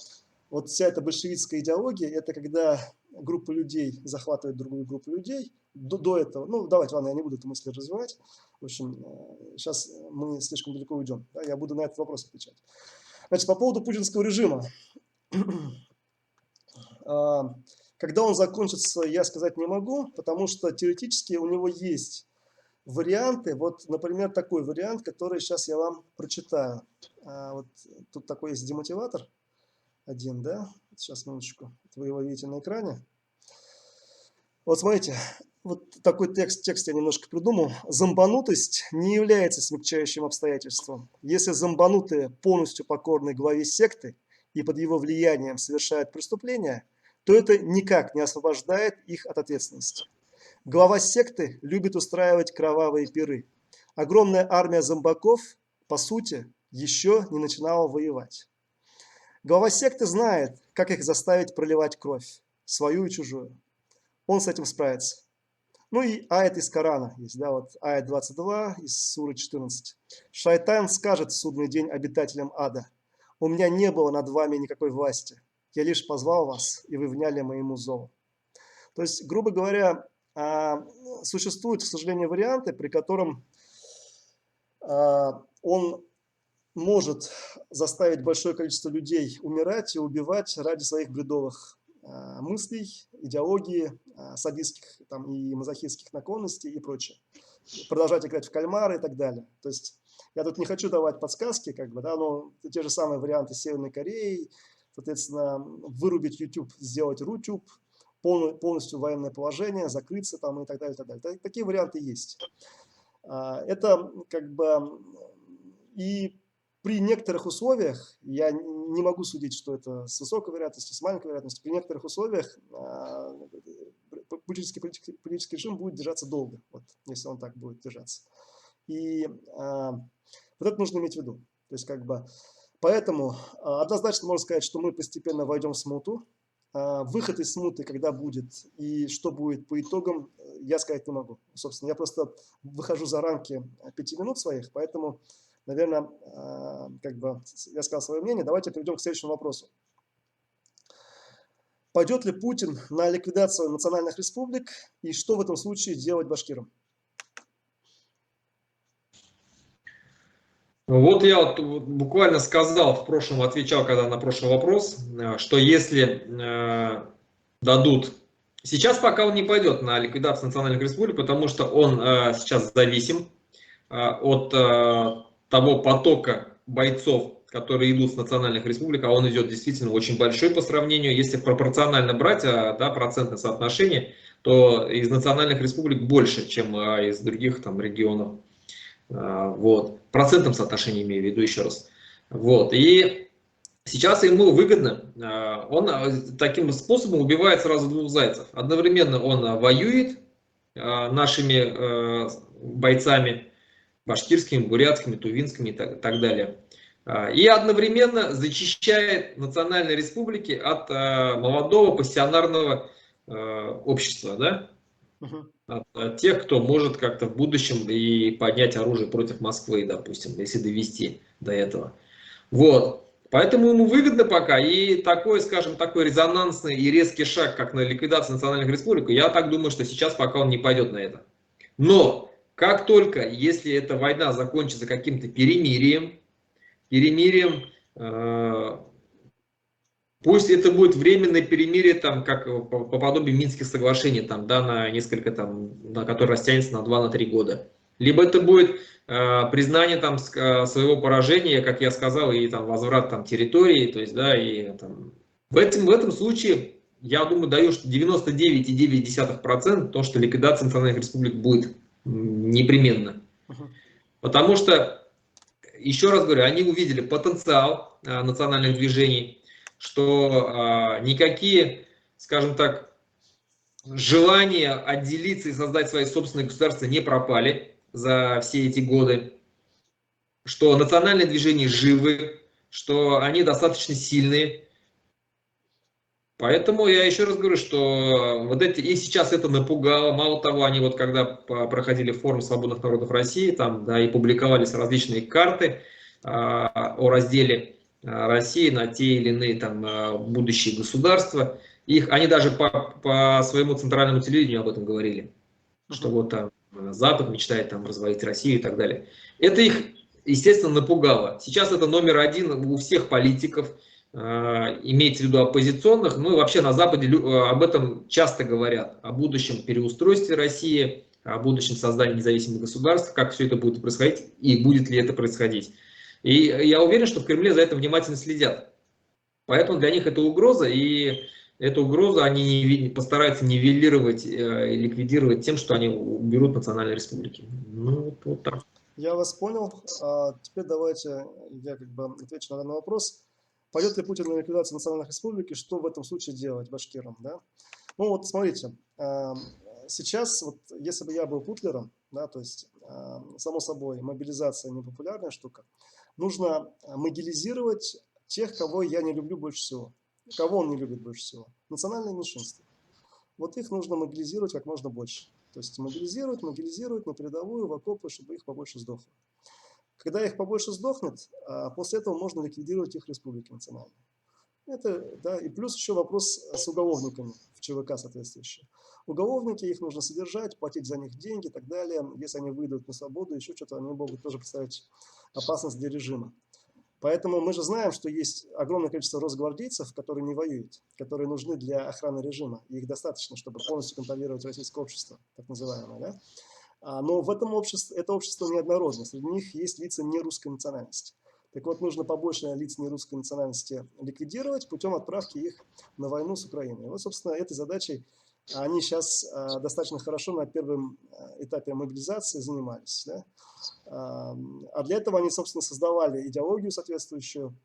вот вся эта большевистская идеология, это когда группа людей захватывает другую группу людей. До этого, ну давайте, ладно, я не буду эту мысль развивать. В общем, сейчас мы слишком далеко уйдем. Да, я буду на этот вопрос отвечать. Значит, по поводу путинского режима. Когда он закончится, я сказать не могу, потому что теоретически у него есть варианты. Вот, например, такой вариант, который сейчас я вам прочитаю. Вот тут такой есть демотиватор один, да? Сейчас, минуточку. Вы его видите на экране. Вот смотрите, вот такой текст я немножко придумал. Зомбанутость не является смягчающим обстоятельством. Если зомбанутые полностью покорны главе секты и под его влиянием совершают преступления, то это никак не освобождает их от ответственности. Глава секты любит устраивать кровавые пиры. Огромная армия зомбаков, по сути, еще не начинала воевать. Глава секты знает, как их заставить проливать кровь, свою и чужую. Он с этим справится. Ну и аят из Корана есть, да, вот аят 22 из суры 14. Шайтан скажет в судный день обитателям ада: «У меня не было над вами никакой власти. Я лишь позвал вас, и вы вняли моему зову». То есть, грубо говоря, существуют, к сожалению, варианты, при котором он может заставить большое количество людей умирать и убивать ради своих бредовых мыслей, идеологии, садистских там, и мазохистских наклонностей и прочее. Продолжать играть в кальмары и так далее. То есть я тут не хочу давать подсказки, как бы, да, но те же самые варианты Северной Кореи, соответственно, вырубить YouTube, сделать Рутюб, полностью военное положение, закрыться там и так далее, и так далее. Такие варианты есть. Это как бы и при некоторых условиях, я не могу судить, что это с высокой вероятностью, с маленькой вероятностью, при некоторых условиях политический режим будет держаться долго, вот, если он так будет держаться. И вот это нужно иметь в виду. То есть как бы, поэтому однозначно можно сказать, что мы постепенно войдем в смуту. Выход из смуты, когда будет и что будет по итогам, я сказать не могу. Собственно, я просто выхожу за рамки 5 минут своих, поэтому, наверное, как бы я сказал свое мнение. Давайте перейдем к следующему вопросу. Пойдет ли Путин на ликвидацию национальных республик и что в этом случае делать башкирам? Вот я вот буквально сказал в прошлом, отвечал когда на прошлый вопрос, что если дадут... Сейчас пока он не пойдет на ликвидацию национальных республик, потому что он сейчас зависим от того потока бойцов, которые идут с национальных республик, а он идет действительно очень большой по сравнению, если пропорционально брать, да, процентное соотношение, то из национальных республик больше, чем из других там регионов. Вот. В процентном соотношении имею в виду еще раз. Вот. И сейчас ему выгодно, он таким способом убивает сразу двух зайцев. Одновременно он воюет нашими бойцами, башкирскими, бурятскими, тувинскими и так далее. И одновременно зачищает национальные республики от молодого пассионарного общества, да? От тех, кто может как-то в будущем и поднять оружие против Москвы, допустим, если довести до этого. Вот. Поэтому ему выгодно пока, и такой, скажем, такой резонансный и резкий шаг, как на ликвидацию национальных республик, я так думаю, что сейчас пока он не пойдет на это. Но как только, если эта война закончится каким-то перемирием, пусть это будет временное перемирие, там, как по подобию Минских соглашений, там, да, на несколько, там, на которое растянется на 2-3 года. Либо это будет признание там, своего поражения, как я сказал, и там, возврат там, территории. То есть, да, и, там, в этом случае, я думаю, даю 99,9% то, что ликвидация национальных республик будет непременно. Потому что, еще раз говорю, они увидели потенциал национальных движений, что никакие, скажем так, желания отделиться и создать свои собственные государства не пропали за все эти годы, что национальные движения живы, что они достаточно сильные. Поэтому я еще раз говорю, что вот эти, и сейчас это напугало. Мало того, они вот когда проходили форум свободных народов России, там, да, и публиковались различные карты о разделе России на те или иные там будущие государства. Они даже по своему центральному телевидению об этом говорили, что вот там Запад мечтает там развалить Россию и так далее. Это их, естественно, напугало. Сейчас это номер один у всех политиков, имеется в виду оппозиционных, ну и вообще на Западе об этом часто говорят, о будущем переустройстве России, о будущем создании независимых государств, как все это будет происходить и будет ли это происходить. И я уверен, что в Кремле за этим внимательно следят. Поэтому для них это угроза, и эту угрозу они постараются нивелировать и ликвидировать тем, что они уберут национальные республики. Ну, вот так. Я вас понял. Теперь давайте я как бы отвечу на данный вопрос. Пойдет ли Путин на ликвидацию национальных республик, и что в этом случае делать башкирам? Да? Ну вот смотрите, сейчас, вот, если бы я был Путлером, да, то есть, само собой, мобилизация непопулярная штука, нужно мобилизировать тех, кого я не люблю больше всего. Кого он не любит больше всего? Национальные меньшинства. Вот их нужно мобилизировать как можно больше. То есть мобилизировать на передовую, в окопы, чтобы их побольше сдохло. Когда их побольше сдохнет, после этого можно ликвидировать их республики национальные. Это, да, и плюс еще вопрос с уголовниками. ЧВК соответствующие. Уголовники, их нужно содержать, платить за них деньги и так далее. Если они выйдут на свободу, еще что-то, они могут тоже представлять опасность для режима. Поэтому мы же знаем, что есть огромное количество росгвардейцев, которые не воюют, которые нужны для охраны режима. И их достаточно, чтобы полностью контролировать российское общество, так называемое. Да? Но в этом обществе, это общество неоднородно. Среди них есть лица нерусской национальности. Так вот, нужно побольше лиц нерусской национальности ликвидировать путем отправки их на войну с Украиной. И вот, собственно, этой задачей они сейчас достаточно хорошо на первом этапе мобилизации занимались. Да? А для этого они, собственно, создавали идеологию соответствующую.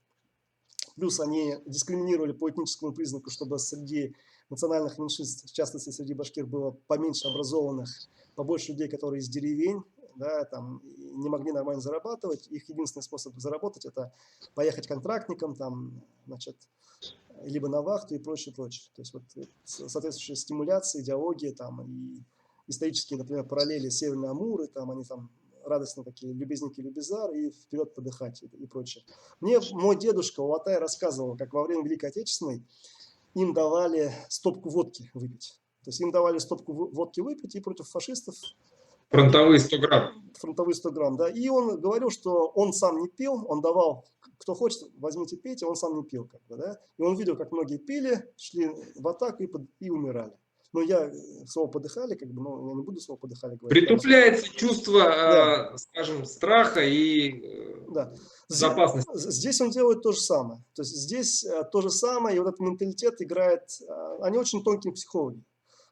Плюс они дискриминировали по этническому признаку, чтобы среди национальных меньшинств, в частности, среди башкир, было поменьше образованных, побольше людей, которые из деревень, да, там, не могли нормально зарабатывать. Их единственный способ заработать – это поехать контрактником, там, значит, либо на вахту и прочее, прочее. То есть вот соответствующая стимуляция, идеология там, и исторические, например, параллели Северной Амуры, там они там радостно такие любезники, любезар и вперед подыхать и прочее. Мне мой дедушка Улатай рассказывал, как во время Великой Отечественной им давали стопку водки выпить. То есть им давали стопку водки выпить и против фашистов. Фронтовые 100 грамм. Фронтовые 100 грамм, да. И он говорил, что он сам не пил, он давал, кто хочет, возьмите пейте, он сам не пил. Как бы, да. И он видел, как многие пили, шли в атаку и умирали. Но я слово подыхали, как бы, но я не буду слово подыхали говорить. Притупляется чувство, да. скажем, страха и да. безопасности. Здесь он делает то же самое. То есть здесь то же самое, и вот этот менталитет играет, они очень тонкие психологи.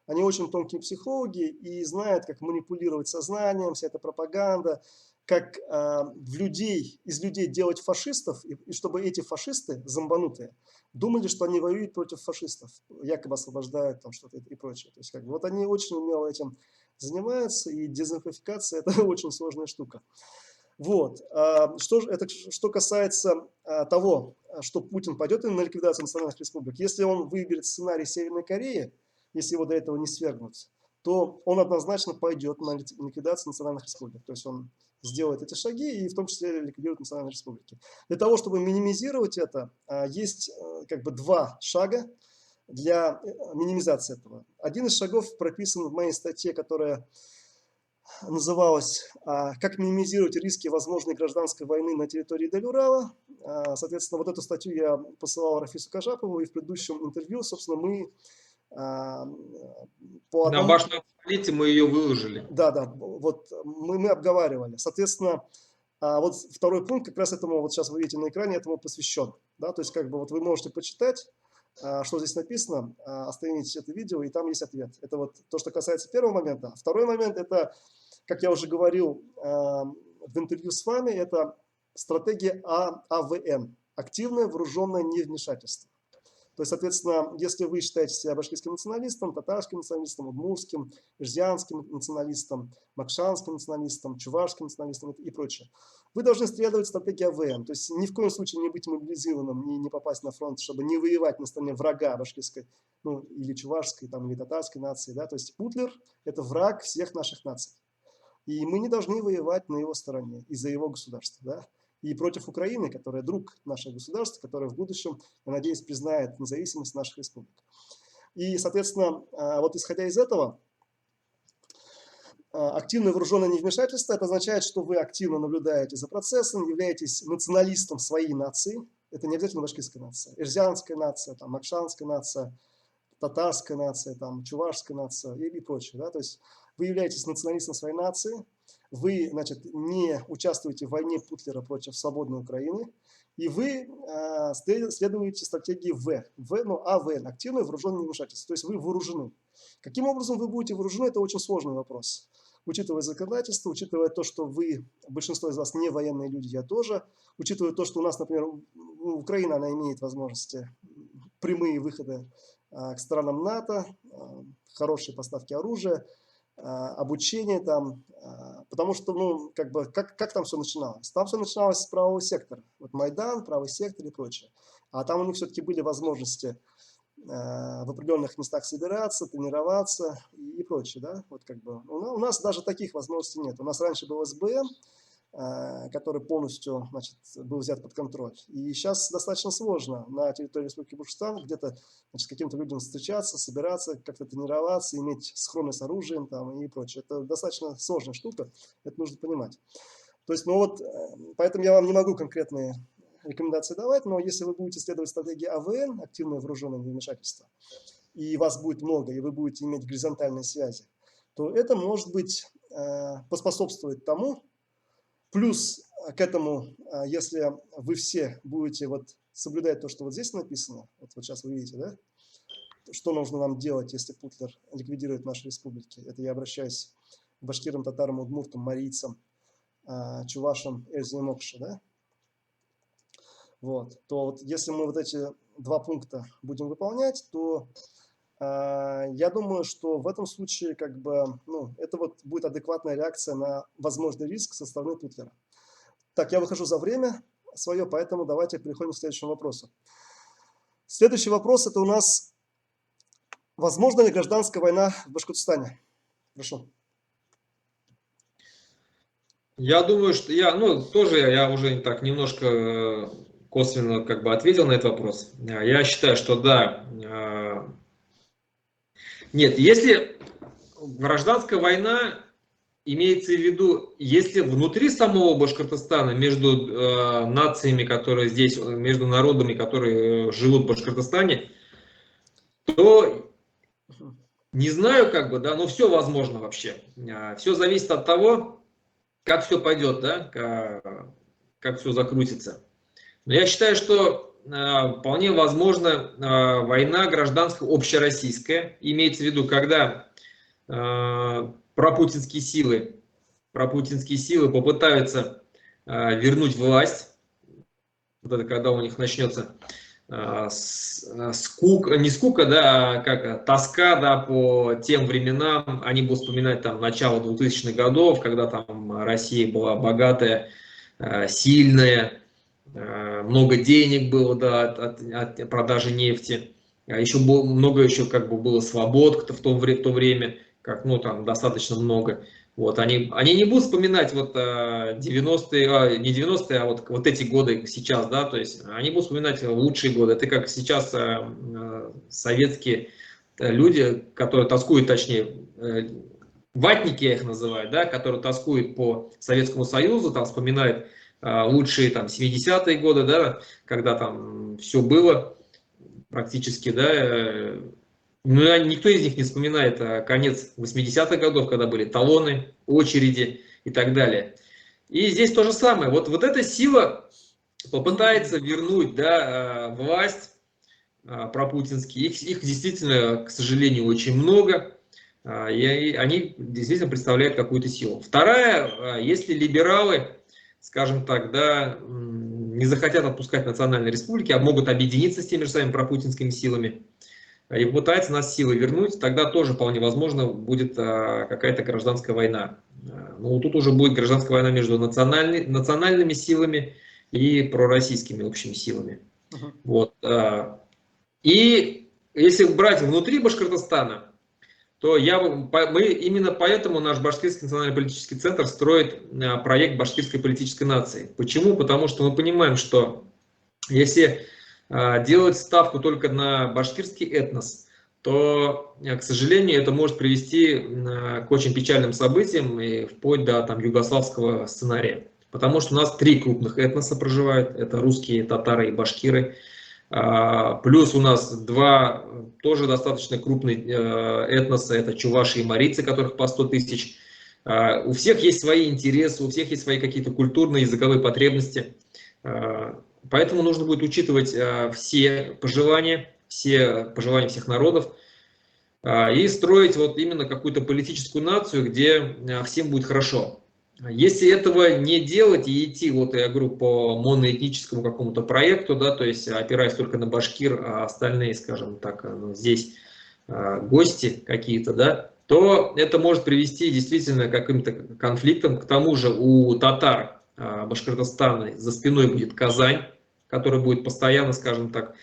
Они очень тонкие психологи и знают, как манипулировать сознанием, вся эта пропаганда, как из людей делать фашистов, и чтобы эти фашисты, зомбанутые, думали, что они воюют против фашистов, якобы освобождают там что-то и прочее. То есть, как бы, вот они очень умело этим занимаются, и дезинфекция – это очень сложная штука. Вот. Что касается того, что Путин пойдет на ликвидацию национальных республик, если он выберет сценарий Северной Кореи, если его до этого не свергнут, то он однозначно пойдет на ликвидацию национальных республик. То есть он сделает эти шаги и в том числе ликвидирует национальные республики. Для того, чтобы минимизировать это, есть как бы два шага для минимизации этого. Один из шагов прописан в моей статье, которая называлась «Как минимизировать риски возможной гражданской войны на территории Дель-Урала». Соответственно, вот эту статью я посылал Рафису Кажапову, и в предыдущем интервью, собственно, мы по одному... На вашем сайте мы ее выложили. Да, вот мы обговаривали. Соответственно, вот второй пункт как раз этому, вот сейчас вы видите на экране, этому посвящен. Да, то есть как бы вот вы можете почитать, что здесь написано, остановите это видео, и там есть ответ. Это вот то, что касается первого момента. Второй момент – это, как я уже говорил в интервью с вами, это стратегия АВН – активное вооруженное невмешательство. То есть, соответственно, если вы считаете себя башкирским националистом, татарским националистом, удмуртским, ирзианским националистом, макшанским националистом, чувашским националистом и прочее, вы должны следовать стратегии АВН. То есть ни в коем случае не быть мобилизированным, не попасть на фронт, чтобы не воевать на стороне врага башкирской, ну, или чувашской, там, или татарской нации. Да? То есть Путлер – это враг всех наших наций. И мы не должны воевать на его стороне из-за его государства. Да? И против Украины, которая друг нашего государства, которая в будущем, я надеюсь, признает независимость наших республик. И, соответственно, вот исходя из этого, активное вооруженное невмешательство – это означает, что вы активно наблюдаете за процессом, являетесь националистом своей нации. Это не обязательно башкирская нация. Эрзианская нация, там, макшанская нация, татарская нация, там, чувашская нация и прочее. Да? То есть вы являетесь националистом своей нации, вы, значит, не участвуете в войне Путлера против свободной Украины, и вы следуете стратегии АВН, активное вооруженное невмешательство, то есть вы вооружены. Каким образом вы будете вооружены, это очень сложный вопрос. Учитывая законодательство, учитывая то, что большинство из вас не военные люди, я тоже, учитывая то, что у нас, например, Украина, она имеет возможности, прямые выходы к странам НАТО, хорошие поставки оружия, обучение там, потому что, ну, как бы, как там все начиналось? Там все начиналось с правого сектора. Вот Майдан, правый сектор и прочее. А там у них все-таки были возможности в определенных местах собираться, тренироваться и прочее, да? Вот как бы у нас даже таких возможностей нет. У нас раньше был СБН, который полностью, значит, был взят под контроль. И сейчас достаточно сложно на территории Республики Башкортостан где-то, значит, с каким-то людям встречаться, собираться, как-то тренироваться, иметь схроны с оружием там, и прочее. Это достаточно сложная штука, это нужно понимать. То есть, ну вот, поэтому я вам не могу конкретные рекомендации давать, но если вы будете следовать стратегии АВН, активное вооруженное вмешательство, и вас будет много, и вы будете иметь горизонтальные связи, то это, может быть, поспособствует тому. Плюс к этому, если вы все будете вот соблюдать то, что вот здесь написано, вот сейчас вы видите, да, что нужно нам делать, если Путлер ликвидирует наши республики. Это я обращаюсь к башкирам, татарам, удмуртам, марийцам, чувашам, Эльзе и Мокше, да. Вот. То вот если мы вот эти 2 пункта будем выполнять, то я думаю, что в этом случае как бы, ну, это вот будет адекватная реакция на возможный риск со стороны Путлера. Так, я выхожу за время свое, поэтому давайте переходим к следующему вопросу. Следующий вопрос – это у нас: возможна ли гражданская война в Башкортостане? Прошу. Я думаю, что я уже так немножко косвенно как бы ответил на этот вопрос. Я считаю, что да. Нет, если гражданская война имеется в виду, если внутри самого Башкортостана, между нациями, которые здесь, между народами, которые живут в Башкортостане, то не знаю, как бы, да, но все возможно вообще. Все зависит от того, как все пойдет, да, как все закрутится. Но я считаю, что вполне возможно война гражданская общероссийская, имеется в виду, когда пропутинские силы попытаются вернуть власть, вот это когда у них начнется скука, не скука, да, а как тоска, да, по тем временам. Они будут вспоминать там начало 2000-х годов, когда там Россия была богатая, сильная, много денег было, да, от продажи нефти. Еще много еще как бы было свобод в то время, как, ну, там достаточно много. Вот, они не будут вспоминать вот 90-е, не 90-е, а вот эти годы сейчас, да, то есть они будут вспоминать лучшие годы. Это как сейчас советские люди, которые тоскуют, точнее, ватники я их называю, да, которые тоскуют по Советскому Союзу, там вспоминают лучшие там 70-е годы, да, когда там все было практически, да. Ну, никто из них не вспоминает конец 80-х годов, когда были талоны, очереди и так далее. И здесь то же самое. Вот эта сила попытается вернуть, да, власть пропутинские. Их действительно, к сожалению, очень много. И они действительно представляют какую-то силу. Вторая, если либералы, скажем так, да, не захотят отпускать национальные республики, а могут объединиться с теми же самыми пропутинскими силами и пытается нас силой вернуть, тогда тоже вполне возможно будет какая-то гражданская война. Ну, тут уже будет гражданская война между национальными силами и пророссийскими общими силами. Вот. И если брать внутри Башкортостана, то мы именно поэтому наш Башкирский национально-политический центр строит проект башкирской политической нации. Почему? Потому что мы понимаем, что если делать ставку только на башкирский этнос, то, к сожалению, это может привести к очень печальным событиям и вплоть до там югославского сценария. Потому что у нас 3 крупных этноса проживают, это русские, татары и башкиры. Плюс у нас 2 тоже достаточно крупных этноса, это чуваши и марийцы, которых по 100 тысяч. У всех есть свои интересы, у всех есть свои какие-то культурные, языковые потребности. Поэтому нужно будет учитывать все пожелания всех народов и строить вот именно какую-то политическую нацию, где всем будет хорошо. Если этого не делать и идти, вот я говорю, по моноэтническому какому-то проекту, да, то есть опираясь только на башкир, а остальные, скажем так, здесь гости какие-то, да, то это может привести действительно к каким-то конфликтам. К тому же у татар Башкортостана за спиной будет Казань, который будет постоянно, скажем так,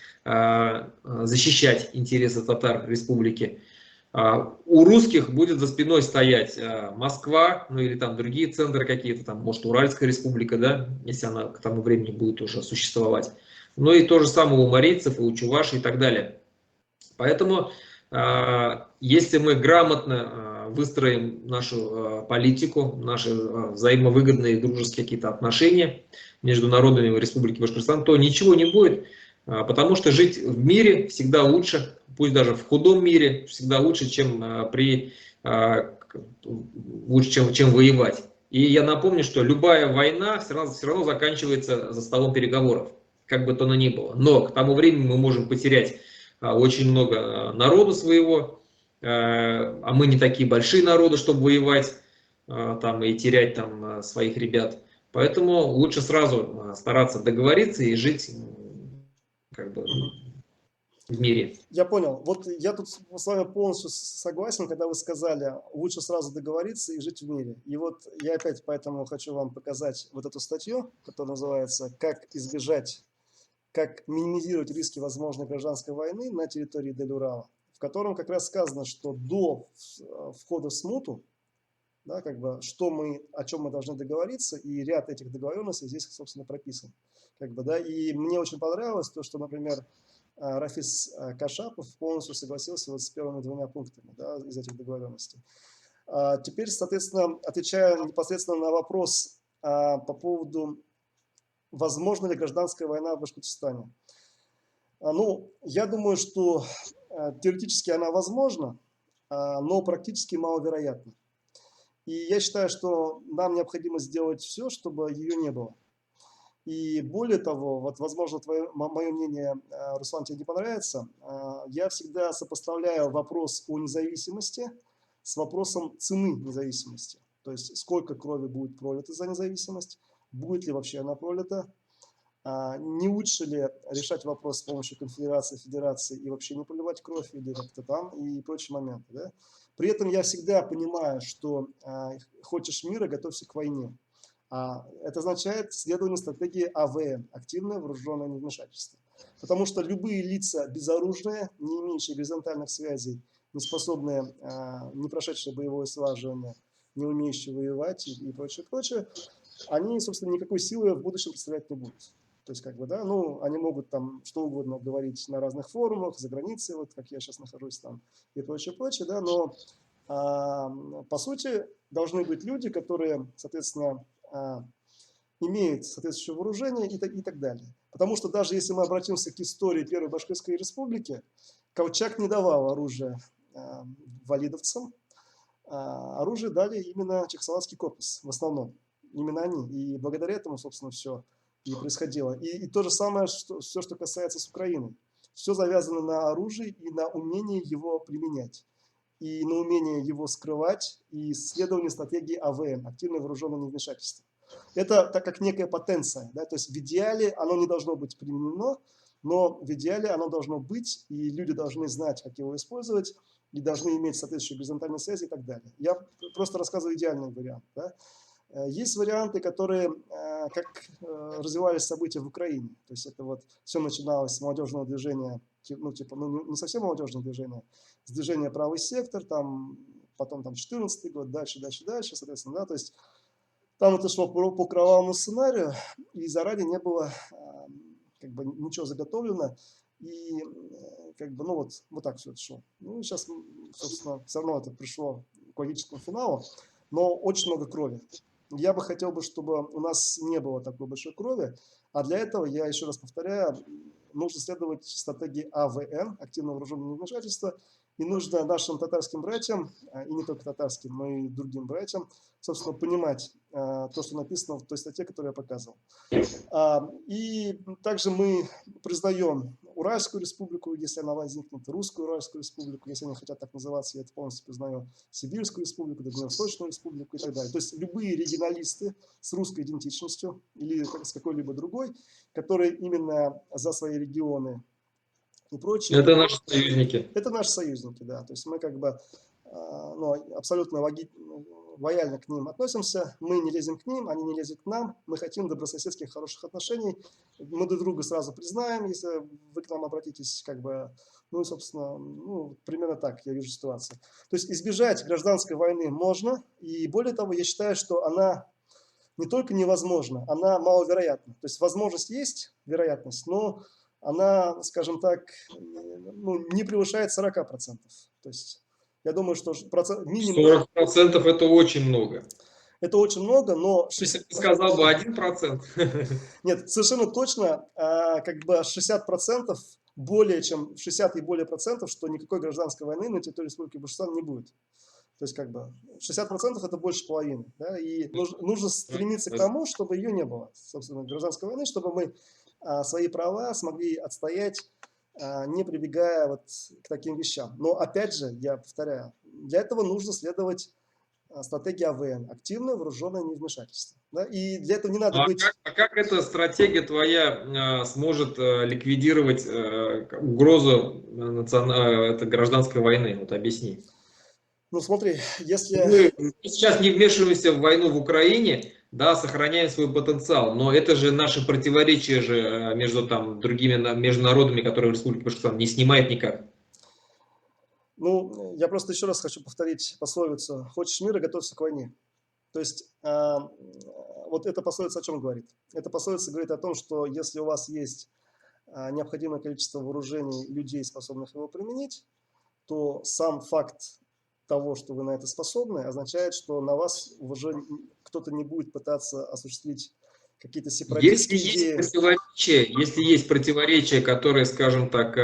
защищать интересы татар республики. У русских будет за спиной стоять Москва, ну или там другие центры какие-то, там, может, Уральская республика, да, если она к тому времени будет уже существовать. Ну и то же самое у марийцев, и у чувашей и так далее. Поэтому, если мы грамотно выстроим нашу политику, наши взаимовыгодные дружеские какие-то отношения между народами Республики Башкортостан, то ничего не будет, потому что жить в мире всегда лучше, пусть даже в худом мире, всегда лучше, чем чем воевать. И я напомню, что любая война все равно заканчивается за столом переговоров, как бы то ни было. Но к тому времени мы можем потерять очень много народу своего, а мы не такие большие народы, чтобы воевать там, и терять там своих ребят. Поэтому лучше сразу стараться договориться и жить как бы в мире. Я понял. Вот я тут с вами полностью согласен, когда вы сказали, лучше сразу договориться и жить в мире. И вот я опять поэтому хочу вам показать вот эту статью, которая называется «Как избежать, как минимизировать риски возможной гражданской войны на территории Дель-Урала», в котором как раз сказано, что до входа в смуту, да, как бы, о чем мы должны договориться, и ряд этих договоренностей здесь, собственно, прописан. Как бы, да, и мне очень понравилось то, что, например, Рафис Кашапов полностью согласился вот с первыми двумя пунктами, да, из этих договоренностей. Теперь, соответственно, отвечая непосредственно на вопрос по поводу, возможна ли гражданская война в Башкортостане. Ну, я думаю, что теоретически она возможна, но практически маловероятна. И я считаю, что нам необходимо сделать все, чтобы ее не было. И более того, вот, возможно, мое мнение, Руслан, тебе не понравится, я всегда сопоставляю вопрос о независимости с вопросом цены независимости. То есть, сколько крови будет пролито за независимость, будет ли вообще она пролита, не лучше ли решать вопрос с помощью конфедерации, федерации и вообще не проливать кровь или как-то там и прочие моменты. Да? При этом я всегда понимаю, что хочешь мира, готовься к войне. Это означает следование стратегии АВН, активное вооруженное невмешательство. Потому что любые лица безоружные, не имеющие горизонтальных связей, не способные, не прошедшие боевое слаживание, не умеющие воевать и прочее, прочее, они, собственно, никакой силы в будущем представлять не будут. То есть, как бы, да, ну, они могут там что угодно говорить на разных форумах, за границей, вот как я сейчас нахожусь там, и прочее, прочее, да, но по сути должны быть люди, которые, соответственно, имеют соответствующее вооружение и так далее. Потому что даже если мы обратимся к истории Первой Башкирской республики, Колчак не давал оружие валидовцам, оружие дали именно Чехословацкий корпус в основном, именно они. И благодаря этому, собственно, все и происходило. И то же самое, все, что касается с Украиной. Все завязано на оружии и на умении его применять. И на умение его скрывать, и исследование стратегии АВН, активное вооруженное невмешательство. Это так как некая потенция, да, то есть в идеале оно не должно быть применено, но в идеале оно должно быть, и люди должны знать, как его использовать, и должны иметь соответствующие горизонтальные связи и так далее. Я просто рассказываю идеальный вариант. Да. Есть варианты, которые, как развивались события в Украине. То есть это вот все начиналось с молодежного движения, ну не совсем молодежное движение, с движения «Правый сектор», там, потом там 14-й год, дальше, соответственно, да, то есть там это шло по кровавому сценарию, и заранее не было как бы ничего заготовлено, и как бы, ну вот так все это шло. Ну, сейчас, собственно, все равно это пришло к логическому финалу, но очень много крови. Я бы хотел, чтобы у нас не было такой большой крови, а для этого, я еще раз повторяю, нужно следовать стратегии АВН, активное вооруженное невмешательство, и нужно нашим татарским братьям, и не только татарским, но и другим братьям, собственно, понимать то, что написано в той статье, которую я показывал. И также мы признаем Уральскую республику, если она возникнет, Русскую Уральскую республику, если они хотят так называться, я это полностью признаю, Сибирскую республику, Дальневосточную республику и так далее. То есть любые регионалисты с русской идентичностью или с какой-либо другой, которые именно за свои регионы и прочее. Это наши союзники. Это наши союзники, да. То есть мы как бы абсолютно лояльно к ним относимся, мы не лезем к ним, они не лезут к нам, мы хотим добрососедских хороших отношений, мы друг друга сразу признаем, если вы к нам обратитесь, как бы, ну и, собственно, ну, примерно так я вижу ситуацию. То есть избежать гражданской войны можно, и более того, я считаю, что она не только невозможна, она маловероятна. То есть возможность есть, вероятность, но она, скажем так, ну, не превышает 40%. То есть я думаю, что минимум 40% это очень много. это очень много, но Если бы ты сказал бы 1%. нет, совершенно точно, как бы 60%, более чем 60 и более процентов, что никакой гражданской войны на территории Республики Башкортостан не будет. То есть как бы 60% это больше половины. Да? И нужно стремиться к тому, чтобы ее не было, собственно, гражданской войны, чтобы мы свои права смогли отстоять, не прибегая вот к таким вещам. Но опять же, я повторяю, для этого нужно следовать стратегии АВН, активное вооруженное невмешательство. Да? И для этого не надо быть... Как эта стратегия твоя сможет ликвидировать угрозу гражданской войны? Вот объясни. Ну смотри, если... Мы сейчас не вмешиваемся в войну в Украине, да, сохраняем свой потенциал, но это же наше противоречие же между там другими между народами, которые в Республике Башкортостан не снимает никак. Ну, я просто еще раз хочу повторить пословицу: хочешь мира, готовься к войне. То есть вот эта пословица о чем говорит? Эта пословица говорит о том, что если у вас есть необходимое количество вооружений, людей, способных его применить, то сам факт того, что вы на это способны, означает, что на вас уже кто-то не будет пытаться осуществить какие-то сепаратистские идеи. Если есть противоречия, которые, скажем так,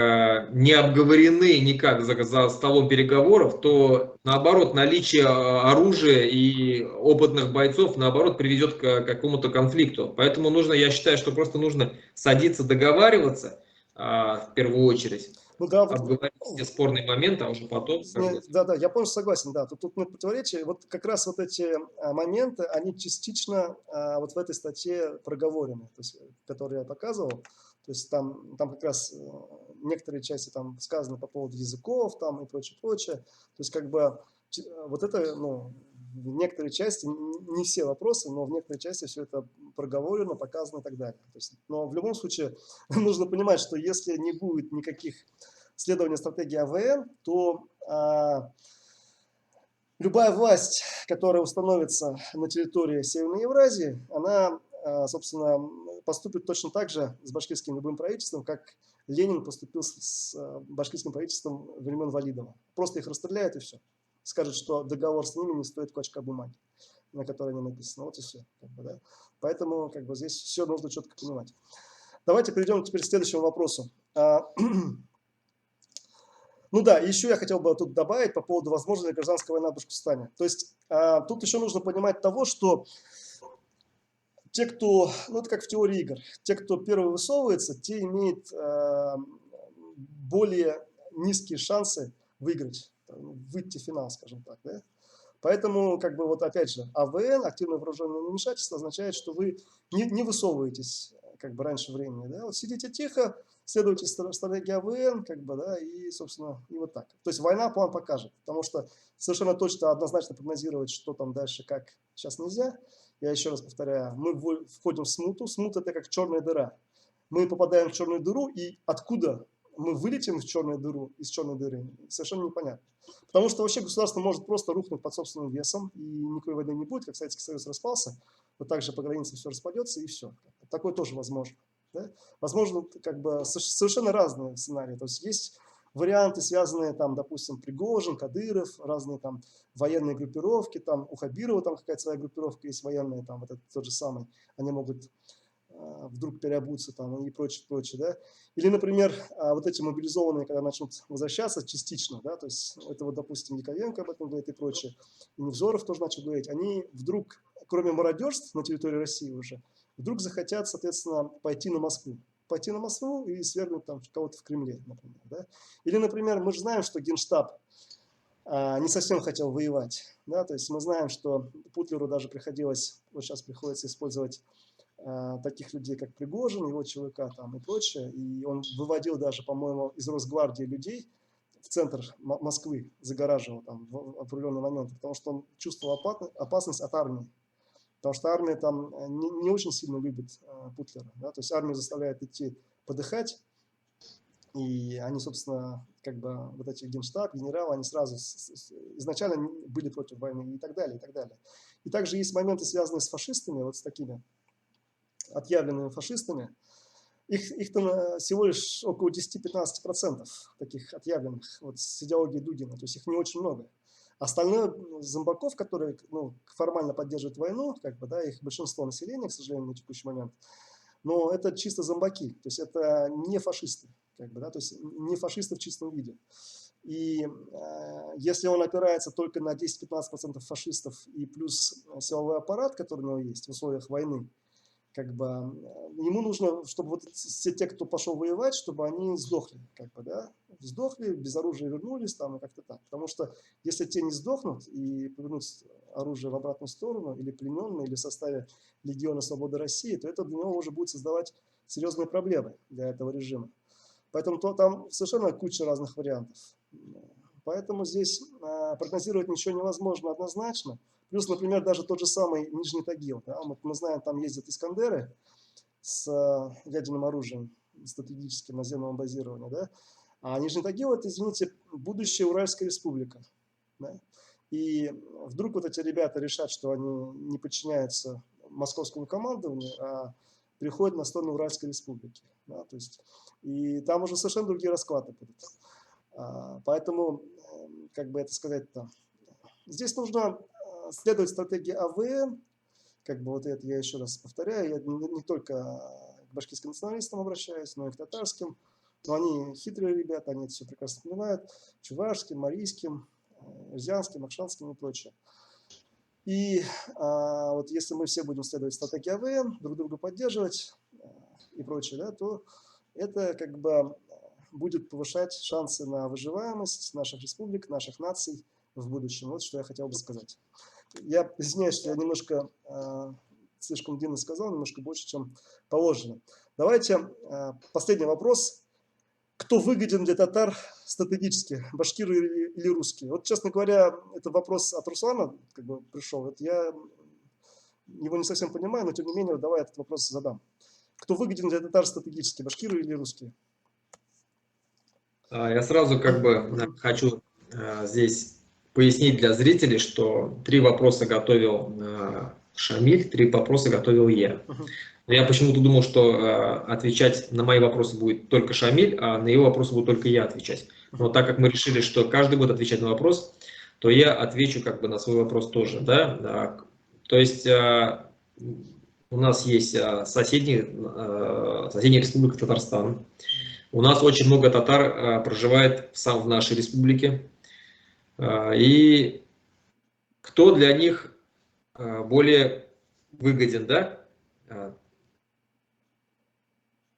не обговорены никак за столом переговоров, то наоборот наличие оружия и опытных бойцов наоборот приведет к какому-то конфликту. Поэтому нужно, я считаю, что просто нужно садиться, договариваться в первую очередь, Ну да, обговорить все спорные моменты, а уже потом да, я полностью согласен, да, тут нет противоречия. Вот как раз вот эти моменты, они частично вот в этой статье проговорены, то есть, которую я показывал. То есть там как раз некоторые части там сказаны по поводу языков там и прочее, прочее. То есть как бы вот это, ну, в некоторой части, не все вопросы, но в некоторой части все это проговорено, показано и так далее. То есть, но в любом случае нужно понимать, что если не будет никаких следования стратегии АВН, то любая власть, которая установится на территории Северной Евразии, она, собственно, поступит точно так же с башкирским любым правительством, как Ленин поступил с башкирским правительством времен Валидова. Просто их расстреляют и все. Скажут, что договор с ними не стоит клочка бумаги, на которой они написаны. Вот и все. Как бы, да. Поэтому как бы, здесь все нужно четко понимать. Давайте перейдем теперь к следующему вопросу. Ну да, еще я хотел бы тут добавить по поводу возможной гражданской войны в Башкортостане. То есть тут еще нужно понимать того, что те, кто, ну это как в теории игр, те, кто первый высовывается, те имеют более низкие шансы выиграть, выйти в финал, скажем так. Да? Поэтому, как бы вот опять же, АВН, активное вооруженное вмешательство, означает, что вы не высовываетесь как бы раньше времени. Да? Вот сидите тихо, следуйте стратегии АВН, как бы, да, и, собственно, и вот так. То есть война план покажет, потому что совершенно точно, однозначно прогнозировать, что там дальше, как, сейчас нельзя. Я еще раз повторяю, мы входим в смуту. Смута – это как черная дыра. Мы попадаем в черную дыру, и откуда мы вылетим в черную дыру, из черной дыры, совершенно непонятно. Потому что вообще государство может просто рухнуть под собственным весом, и никакой войны не будет, как Советский Союз распался, вот так же по границам все распадется, и все. Такое тоже возможно. Да? Возможно, как бы совершенно разные сценарии. То есть есть варианты, связанные, там, допустим, Пригожин, Кадыров, разные там военные группировки, там у Хабирова там какая-то своя группировка есть военная, там вот этот тот же самый, они могут вдруг переобуться там и прочее, прочее, да. Или, например, вот эти мобилизованные, когда начнут возвращаться частично, да, то есть это вот, допустим, Яковенко об этом говорит и прочее, и Невзоров тоже начал говорить, они вдруг, кроме мародерств на территории России уже, вдруг захотят, соответственно, пойти на Москву и свергнуть там кого-то в Кремле, например, да. Или, например, мы же знаем, что Генштаб не совсем хотел воевать, да, то есть мы знаем, что Путлеру даже приходилось, вот сейчас приходится использовать таких людей, как Пригожин, его ЧВК там и прочее, и он выводил даже, по-моему, из Росгвардии людей, в центр Москвы, загораживал там в определенный момент, потому что он чувствовал опасность от армии. Потому что армия там не очень сильно любит Путлера. Да? То есть армию заставляет идти подыхать, и они, собственно, как бы вот эти генштаб, генералы, они сразу изначально были против войны и так далее, и так далее. И также есть моменты, связанные с фашистами, вот с такими отъявленными фашистами. Их там всего лишь около 10-15% таких отъявленных, вот с идеологией Дугина, то есть их не очень много. Остальное зомбаков, которые формально поддерживают войну, как бы, да, их большинство населения, к сожалению, на текущий момент, но это чисто зомбаки, то есть это не фашисты, как бы, да, то есть не фашисты в чистом виде. И если он опирается только на 10-15% фашистов и плюс силовой аппарат, который у него есть в условиях войны, как бы ему нужно, чтобы вот все те, кто пошел воевать, чтобы они сдохли, как бы, да, сдохли, без оружия вернулись там и как-то так. Потому что если те не сдохнут и повернут оружие в обратную сторону, или плененные, или в составе Легиона Свободы России, то это для него уже будет создавать серьезные проблемы для этого режима. Поэтому там совершенно куча разных вариантов. Поэтому здесь прогнозировать ничего невозможно однозначно. Плюс, например, даже тот же самый Нижний Тагил. Да, мы знаем, там ездят Искандеры с ядерным оружием, стратегическим наземного базирования. Да? А Нижний Тагил – это, извините, будущая Уральская республика. Да? И вдруг вот эти ребята решат, что они не подчиняются московскому командованию, а переходят на сторону Уральской республики. Да? То есть, и там уже совершенно другие расклады будут. Поэтому, как бы это сказать-то, здесь нужно следовать стратегии АВН, как бы вот это я еще раз повторяю, я не только к башкирским националистам обращаюсь, но и к татарским, но они хитрые ребята, они это все прекрасно понимают, чувашским, марийским, рязанским, акшанским и прочее. И вот если мы все будем следовать стратегии АВН, друг друга поддерживать и прочее, да, то это как бы будет повышать шансы на выживаемость наших республик, наших наций в будущем. Вот что я хотел бы сказать. Я извиняюсь, что я немножко слишком длинно сказал, немножко больше, чем положено. Давайте последний вопрос. Кто выгоден для татар стратегически, башкиры или русские? Вот, честно говоря, это вопрос от Руслана как бы пришел. Это я его не совсем понимаю, но тем не менее, давай этот вопрос задам. Кто выгоден для татар стратегически, башкиры или русские? Я сразу как бы хочу здесь пояснить для зрителей, что 3 вопроса готовил Шамиль, 3 вопроса готовил я. Я почему-то думал, что отвечать на мои вопросы будет только Шамиль, а на его вопросы буду только я отвечать. Но так как мы решили, что каждый будет отвечать на вопрос, то я отвечу как бы на свой вопрос тоже. Да? То есть у нас есть соседняя республика Татарстан. У нас очень много татар проживает в нашей республике. И кто для них более выгоден, да?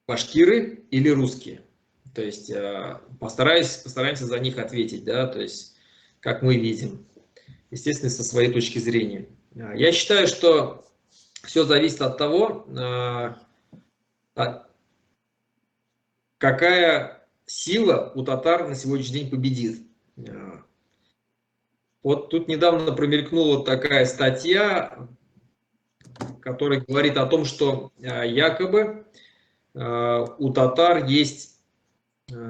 Башкиры или русские? То есть постараемся за них ответить, да? То есть как мы видим, естественно, со своей точки зрения. Я считаю, что все зависит от того, какая сила у татар на сегодняшний день победит. Вот тут недавно промелькнула такая статья, которая говорит о том, что якобы у татар есть,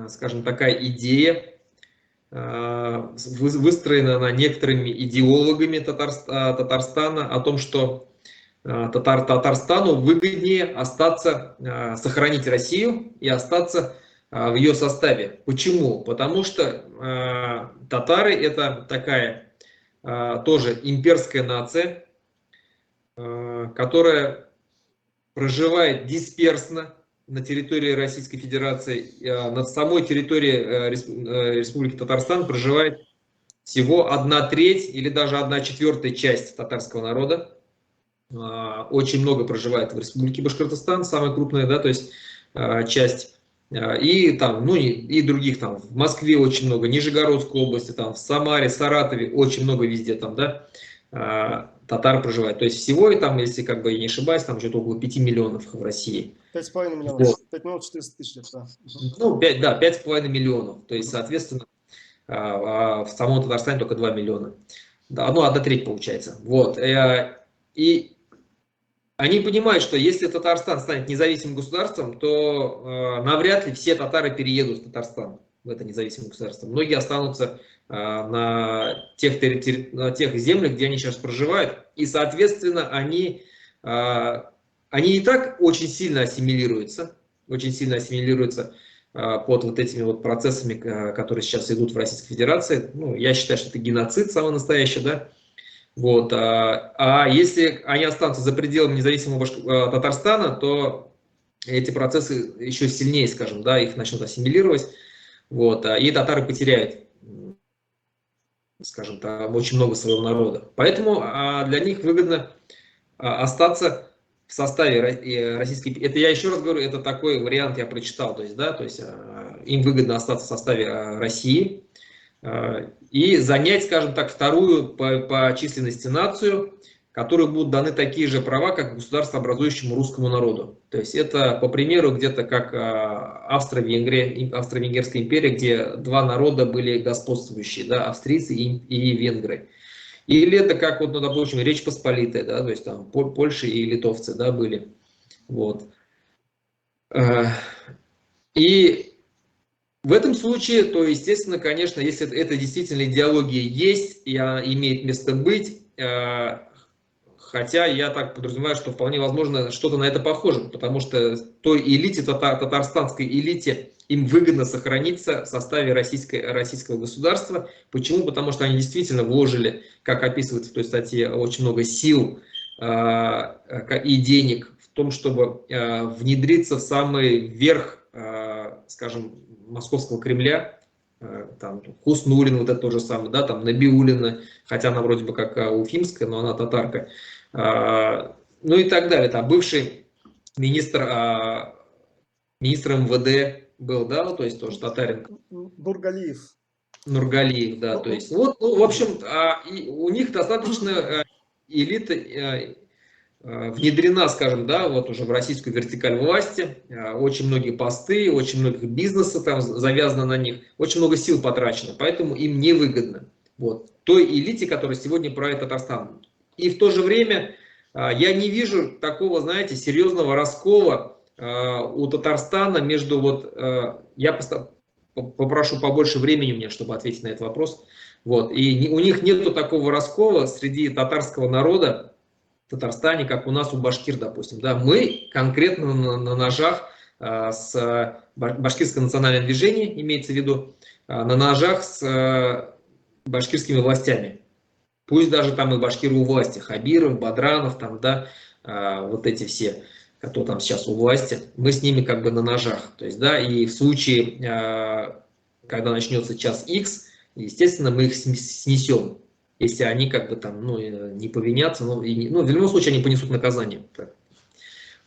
скажем, такая идея, выстроена она некоторыми идеологами Татарстана, о том, что Татарстану выгоднее остаться, сохранить Россию и остаться в ее составе. Почему? Потому что татары это такая тоже имперская нация, которая проживает дисперсно на территории Российской Федерации. На самой территории Республики Татарстан проживает всего 1/3 или даже 1/4 часть татарского народа. Очень много проживает в Республике Башкортостан, самая крупная, да, то есть часть. И там, ну и других там, в Москве очень много, Нижегородской области, там, в Самаре, Саратове, очень много везде там, да, татар проживает. То есть всего, и там, если как бы я не ошибаюсь, там что-то около 5 миллионов в России. 5,5 миллионов, вот. 5 миллионов 400 тысяч, да. Ну, 5, да, 5,5 миллионов. То есть, соответственно, в самом Татарстане только 2 миллиона. Да, ну, 1/3 получается. Вот. И они понимают, что если Татарстан станет независимым государством, то навряд ли все татары переедут в Татарстан, в это независимое государство. Многие останутся на тех землях, где они сейчас проживают, и, соответственно, они и так очень сильно ассимилируются под вот этими вот процессами, которые сейчас идут в Российской Федерации. Ну, я считаю, что это геноцид самый настоящий, да. Вот. А если они останутся за пределами независимого Татарстана, то эти процессы еще сильнее, скажем, да, их начнут ассимилировать. Вот. И татары потеряют, скажем, там очень много своего народа. Поэтому для них выгодно остаться в составе российской. Это я еще раз говорю, это такой вариант я прочитал, то есть, да, то есть им выгодно остаться в составе России и занять, скажем так, вторую по численности нацию, которой будут даны такие же права, как государствообразующему русскому народу. То есть это, по примеру, где-то как Австро-Венгрия, Австро-Венгерская империя, где два народа были господствующие, да, австрийцы и венгры. Или это как, вот, ну, допустим, Речь Посполитая, да, то есть там Польша и литовцы, да, были. Вот. И в этом случае, то, естественно, конечно, если это действительно идеология есть и имеет место быть, хотя я так подразумеваю, что вполне возможно что-то на это похоже, потому что той элите, татарстанской элите, им выгодно сохраниться в составе российского государства. Почему? Потому что они действительно вложили, как описывается в той статье, очень много сил и денег в том, чтобы внедриться в самый верх, скажем, московского Кремля, там Хуснуллин, вот это то же самое, да, там Набиуллина, хотя она вроде бы как уфимская, но она татарка, ну и так далее. Там бывший министр МВД был, да, то есть тоже татарин. Нургалиев, да, то есть, вот, ну, в общем, у них достаточно элита внедрена, скажем, да, вот уже в российскую вертикаль власти, очень многие посты, очень много бизнеса там завязано на них, очень много сил потрачено, поэтому им невыгодно. Вот, той элите, которая сегодня правит Татарстан. И в то же время я не вижу такого, знаете, серьезного раскола у Татарстана между вот, я попрошу побольше времени мне, чтобы ответить на этот вопрос, вот, и у них нету такого раскола среди татарского народа в Татарстане, как у нас у башкир, допустим, да, мы конкретно на ножах с башкирское национальное движение, имеется в виду, на ножах с башкирскими властями. Пусть даже там и башкиры у власти, Хабиров, Бадранов, там, да, вот эти все, кто там сейчас у власти, мы с ними как бы на ножах. То есть, да, и в случае, когда начнется час X, естественно, мы их снесем, если они как бы там, ну, не повинятся, ну, в любом случае они понесут наказание.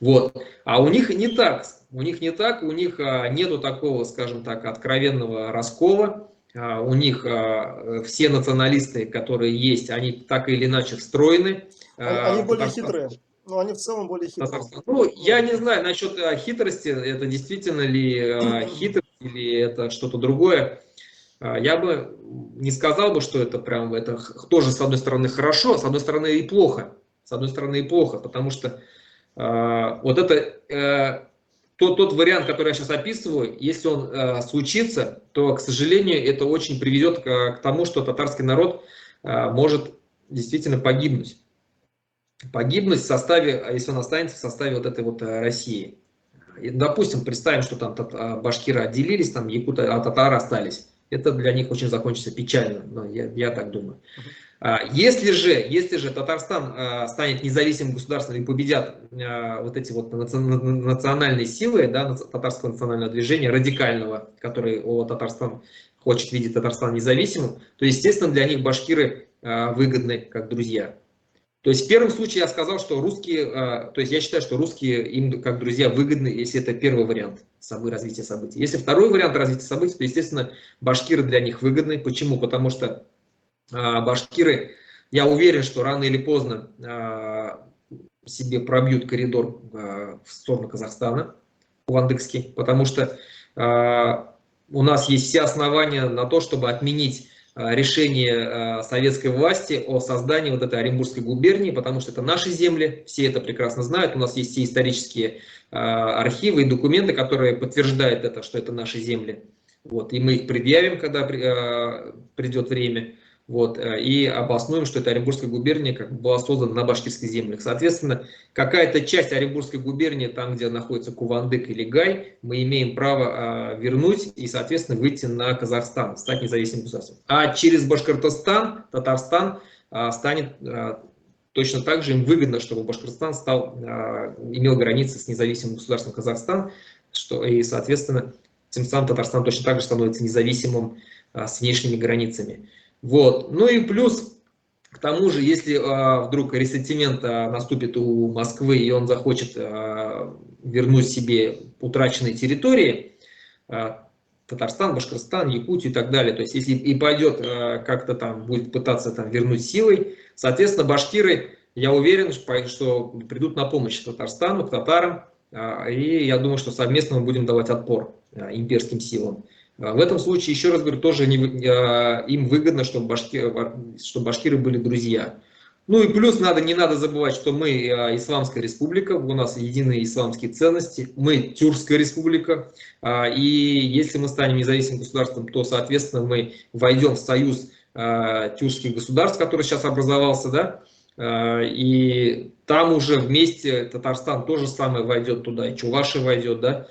Вот. А у них не так, у них нету такого, скажем так, откровенного раскола. У них все националисты, которые есть, они так или иначе встроены. Они более хитрые. Ну, они в целом более хитрые. Ну, я не знаю насчет хитрости, это действительно ли хитрость или это что-то другое. Я бы не сказал бы, что это прям, это тоже с одной стороны хорошо, а с одной стороны и плохо. С одной стороны и плохо, потому что вот это тот вариант, который я сейчас описываю, если он случится, то, к сожалению, это очень приведет к тому, что татарский народ может действительно погибнуть. Погибнуть в составе, если он останется в составе вот этой вот России. И, допустим, представим, что там башкиры отделились, там якуты, а татары остались. Это для них очень закончится печально, но я так думаю. Если же Татарстан станет независимым государством и победят вот эти вот национальные силы, да, татарского национального движения, радикального, который Татарстан хочет видеть Татарстан независимым, то, естественно, для них башкиры выгодны как друзья. То есть в первом случае я сказал, что русские, то есть я считаю, что русские им как друзья выгодны, если это первый вариант развития событий. Если второй вариант развития событий, то, естественно, башкиры для них выгодны. Почему? Потому что башкиры, я уверен, что рано или поздно себе пробьют коридор в сторону Казахстана, кувандыкский, потому что у нас есть все основания на то, чтобы отменить решение советской власти о создании вот этой Оренбургской губернии, потому что это наши земли, все это прекрасно знают, у нас есть все исторические архивы и документы, которые подтверждают это, что это наши земли. Вот, и мы их предъявим, когда придет время. Вот, и обоснуем, что эта Оренбургская губерния как бы была создана на башкирских землях. Соответственно, какая-то часть Оренбургской губернии, там, где находится Кувандык или Гай, мы имеем право вернуть и, соответственно, выйти на Казахстан, стать независимым государством. А через Башкортостан, Татарстан станет точно так же, им выгодно, чтобы Башкортостан имел границы с независимым государством Казахстан, и, соответственно, тем самым Татарстан точно так же становится независимым с внешними границами. Вот. Ну и плюс, к тому же, если вдруг ресентимент наступит у Москвы, и он захочет вернуть себе утраченные территории, Татарстан, Башкортостан, Якутию и так далее, то есть если и пойдет как-то там, будет пытаться там вернуть силой, соответственно, башкиры, я уверен, что придут на помощь Татарстану, к татарам, и я думаю, что совместно мы будем давать отпор имперским силам. В этом случае, еще раз говорю, тоже им выгодно, чтобы башкиры были друзья. Ну и плюс не надо забывать, что мы Исламская республика, у нас единые исламские ценности, мы Тюркская республика, и если мы станем независимым государством, то, соответственно, мы войдем в союз тюркских государств, который сейчас образовался, да, и там уже вместе Татарстан тоже самое войдет туда, и Чувашия войдет, да,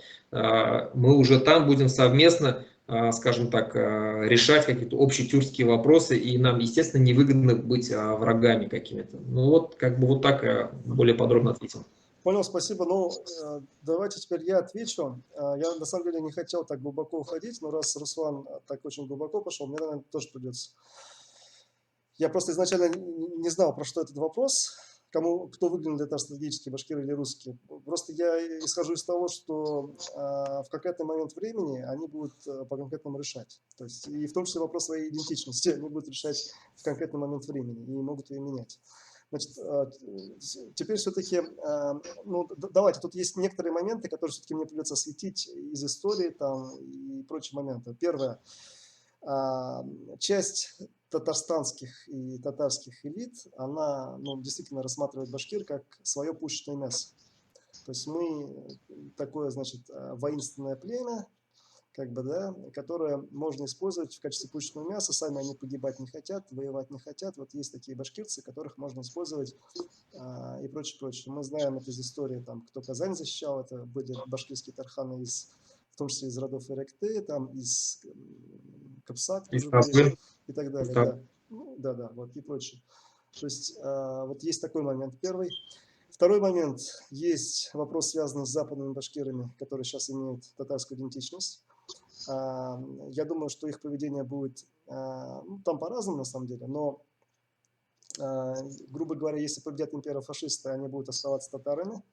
мы уже там будем совместно, скажем так, решать какие-то общие тюркские вопросы, и нам, естественно, невыгодно быть врагами какими-то. Ну вот, как бы вот так я более подробно ответил. Понял, спасибо. Ну, давайте теперь я отвечу. Я на самом деле не хотел так глубоко уходить, но раз Руслан так очень глубоко пошел, мне, наверное, тоже придется. Я просто изначально не знал, про что этот вопрос, кто выглядит это стратегически, башкиры или русские. Просто я исхожу из того, что в конкретный момент времени они будут по конкретному решать. То есть и в том числе вопрос своей идентичности они будут решать в конкретный момент времени и могут ее менять. Значит, теперь все-таки, ну, давайте, тут есть некоторые моменты, которые все-таки мне придется осветить из истории там, и прочие моменты. Первое. Часть татарстанских и татарских элит, она действительно рассматривает башкир как свое пушечное мясо. То есть мы такое, значит, воинственное племя, как бы, да, которое можно использовать в качестве пушечного мяса. Сами они погибать не хотят, воевать не хотят. Вот есть такие башкирцы, которых можно использовать и прочее, прочее. Мы знаем это из истории, там, кто Казань защищал, это были башкирские тарханы в том числе из родов Эректы, там, из Капсак тоже были, и так далее. Да. Ну, да, вот и прочее. То есть вот есть такой момент первый. Второй момент. Есть вопрос, связанный с западными башкирами, которые сейчас имеют татарскую идентичность. Я думаю, что их поведение будет там по-разному на самом деле, но, грубо говоря, если победят имперо-фашисты, они будут оставаться татарами.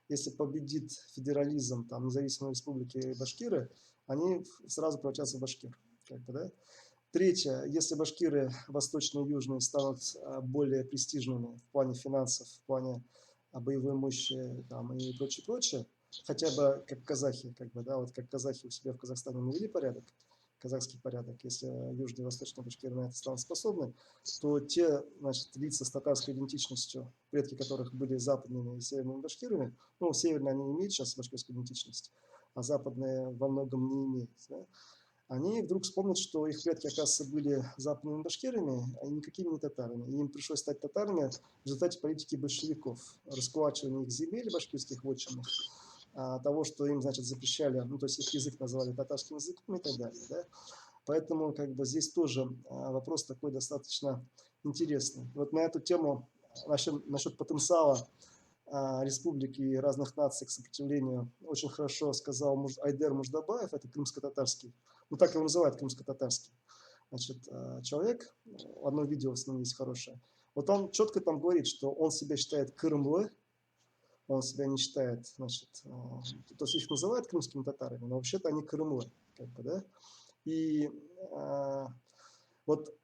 Если победит федерализм, там, независимые республики башкиры, они сразу превратятся в башкир. Как бы, да? Третье, если башкиры восточные и южные станут более престижными в плане финансов, в плане боевой мощи там, и прочее, хотя бы как казахи, как бы, да, вот как казахи у себя в Казахстане навели порядок, казахский порядок, если южные и восточные башкиры на это станут способны, то те, значит, лица с татарской идентичностью, предки которых были западными и северными башкирами, ну, северные они имеют сейчас башкирскую идентичность, а западные во многом не имеют, да, они вдруг вспомнят, что их предки, оказывается, были западными башкирами, а никакими не татарами. И им пришлось стать татарами в результате политики большевиков, раскулачивания их земель башкирских вотчинных, того, что им, значит, запрещали, ну, то есть их язык называли татарским языком и так далее. Да? Поэтому как бы здесь тоже вопрос такой достаточно интересный. Вот на эту тему, насчет потенциала республики и разных наций к сопротивлению очень хорошо сказал Айдер Муждабаев, это крымско-татарский, ну так его называют, крымско-татарский, значит, человек, одно видео с ним есть хорошее, вот он четко там говорит, что он себя считает крымлы, он себя не считает, значит, то есть их называют крымскими татарами, но вообще-то они крымлы, как бы, да, и вот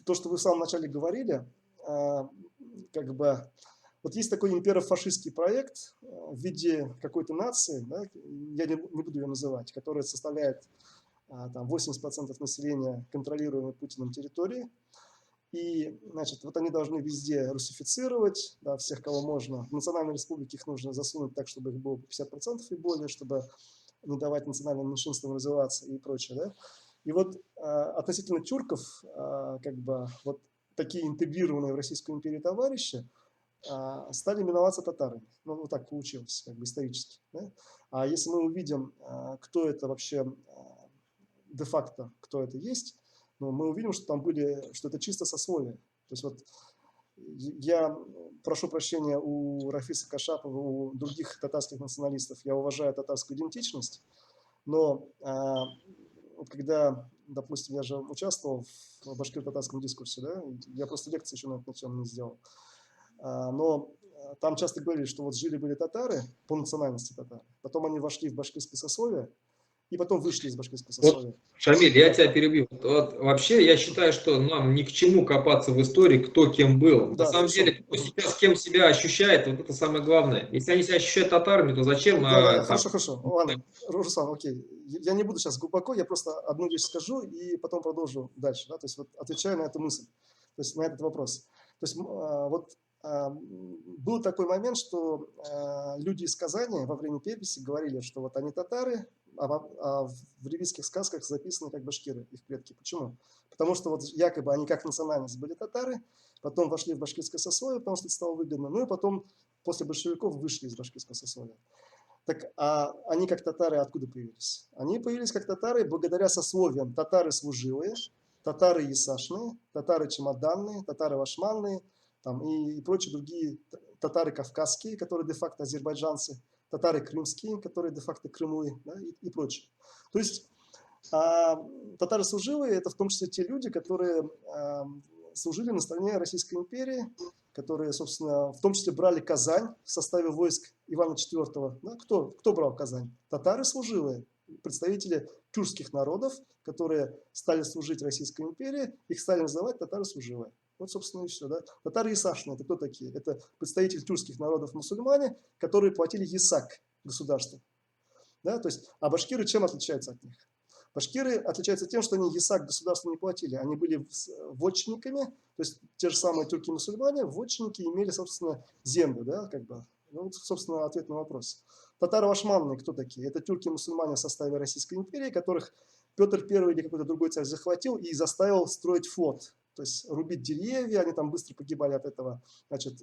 то, что вы в самом начале говорили, как бы, вот есть такой имперо-фашистский проект в виде какой-то нации, да, я не буду ее называть, которая составляет там 80% населения контролируемой Путиным территории. И, значит, вот они должны везде русифицировать, да, всех, кого можно. В национальной республике их нужно засунуть так, чтобы их было 50% и более, чтобы не давать национальным меньшинствам развиваться и прочее. Да? И вот относительно тюрков, как бы, вот такие интегрированные в Российскую империю товарищи стали именоваться татарами. Ну, вот так получилось, как бы исторически. Да? А если мы увидим, кто это вообще де-факто, кто это есть, но мы увидим, что там были, что это чисто сословие. То есть вот я прошу прощения у Рафиса Кашапова, у других татарских националистов, я уважаю татарскую идентичность, но вот когда, допустим, я же участвовал в башкиро-татарском дискурсе, да, я просто лекции еще на эту тему не сделал, но там часто говорили, что вот жили-были татары, по национальности татары, потом они вошли в башкирское сословие, и потом вышли из башкирского Вот, сословия. Шамиль, я Да. тебя перебью. Вот, вообще, я считаю, что нам ни к чему копаться в истории, кто кем был. На Да, самом хорошо. деле, кто сейчас кем себя ощущает, вот это самое главное. Если они себя ощущают татарами, то зачем Да, там... хорошо. Ладно, Руслан, окей. Я не буду сейчас глубоко, я просто одну вещь скажу и потом продолжу дальше. Да? То есть вот отвечаю на эту мысль, то есть на этот вопрос. То есть вот был такой момент, что люди из Казани во время переписи говорили, что вот они татары, а в ревизских сказках записаны как башкиры, их предки. Почему? Потому что вот якобы они как национальность были татары, потом вошли в башкирское сословие, потому что это стало выгодно, ну и потом после большевиков вышли из башкирского сословия. Так а они как татары откуда появились? Они появились как татары благодаря сословиям: татары служилые, татары ясашные, татары чемоданные, татары вашманные там, и прочие другие татары кавказские, которые де-факто азербайджанцы, татары крымские, которые де-факто крымлы, да, и прочее. То есть татары служилые – это в том числе те люди, которые служили на стороне Российской империи, которые, собственно, в том числе брали Казань в составе войск Ивана IV. Да? Кто брал Казань? Татары служилые, представители тюркских народов, которые стали служить Российской империи, их стали называть татары служилые. Вот, собственно, и все. Да? Татары ясашные – это кто такие? Это представители тюркских народов мусульмане, которые платили ясак государству. Да? То есть, а башкиры чем отличаются от них? Башкиры отличаются тем, что они ясак государству не платили. Они были вотчинниками, то есть те же самые тюрки-мусульмане, вотчинники имели, собственно, землю. Да, как бы. Ну, вот, собственно, ответ на вопрос. Татаро-вашманные кто такие? Это тюрки-мусульмане в составе Российской империи, которых Петр I или какой-то другой царь захватил и заставил строить флот. То есть рубить деревья, они там быстро погибали от этого, значит,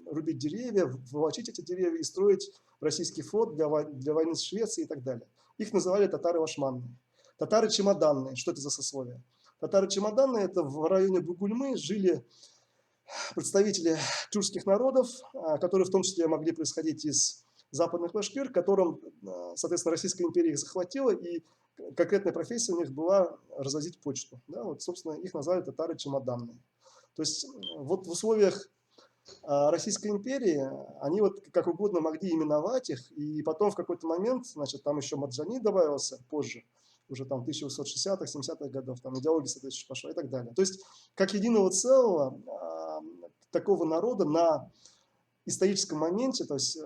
рубить деревья, волочить эти деревья и строить российский флот для войны с Швецией и так далее. Их называли татары вашманные. Татары чемоданные. Что это за сословие? Татары чемоданные – это в районе Бугульмы жили представители тюркских народов, которые в том числе могли происходить из западных башкир, которым, соответственно, Российская империя их захватила, и конкретная профессия у них была развозить почту. Да, вот, собственно, их назвали татары чемоданные. То есть вот в условиях Российской империи они вот как угодно могли именовать их, и потом в какой-то момент, значит, там еще Марджани добавился позже, уже там 1860-х, 70-х годов, там идеология соответствующая пошла и так далее. То есть как единого целого такого народа на историческом моменте, то есть,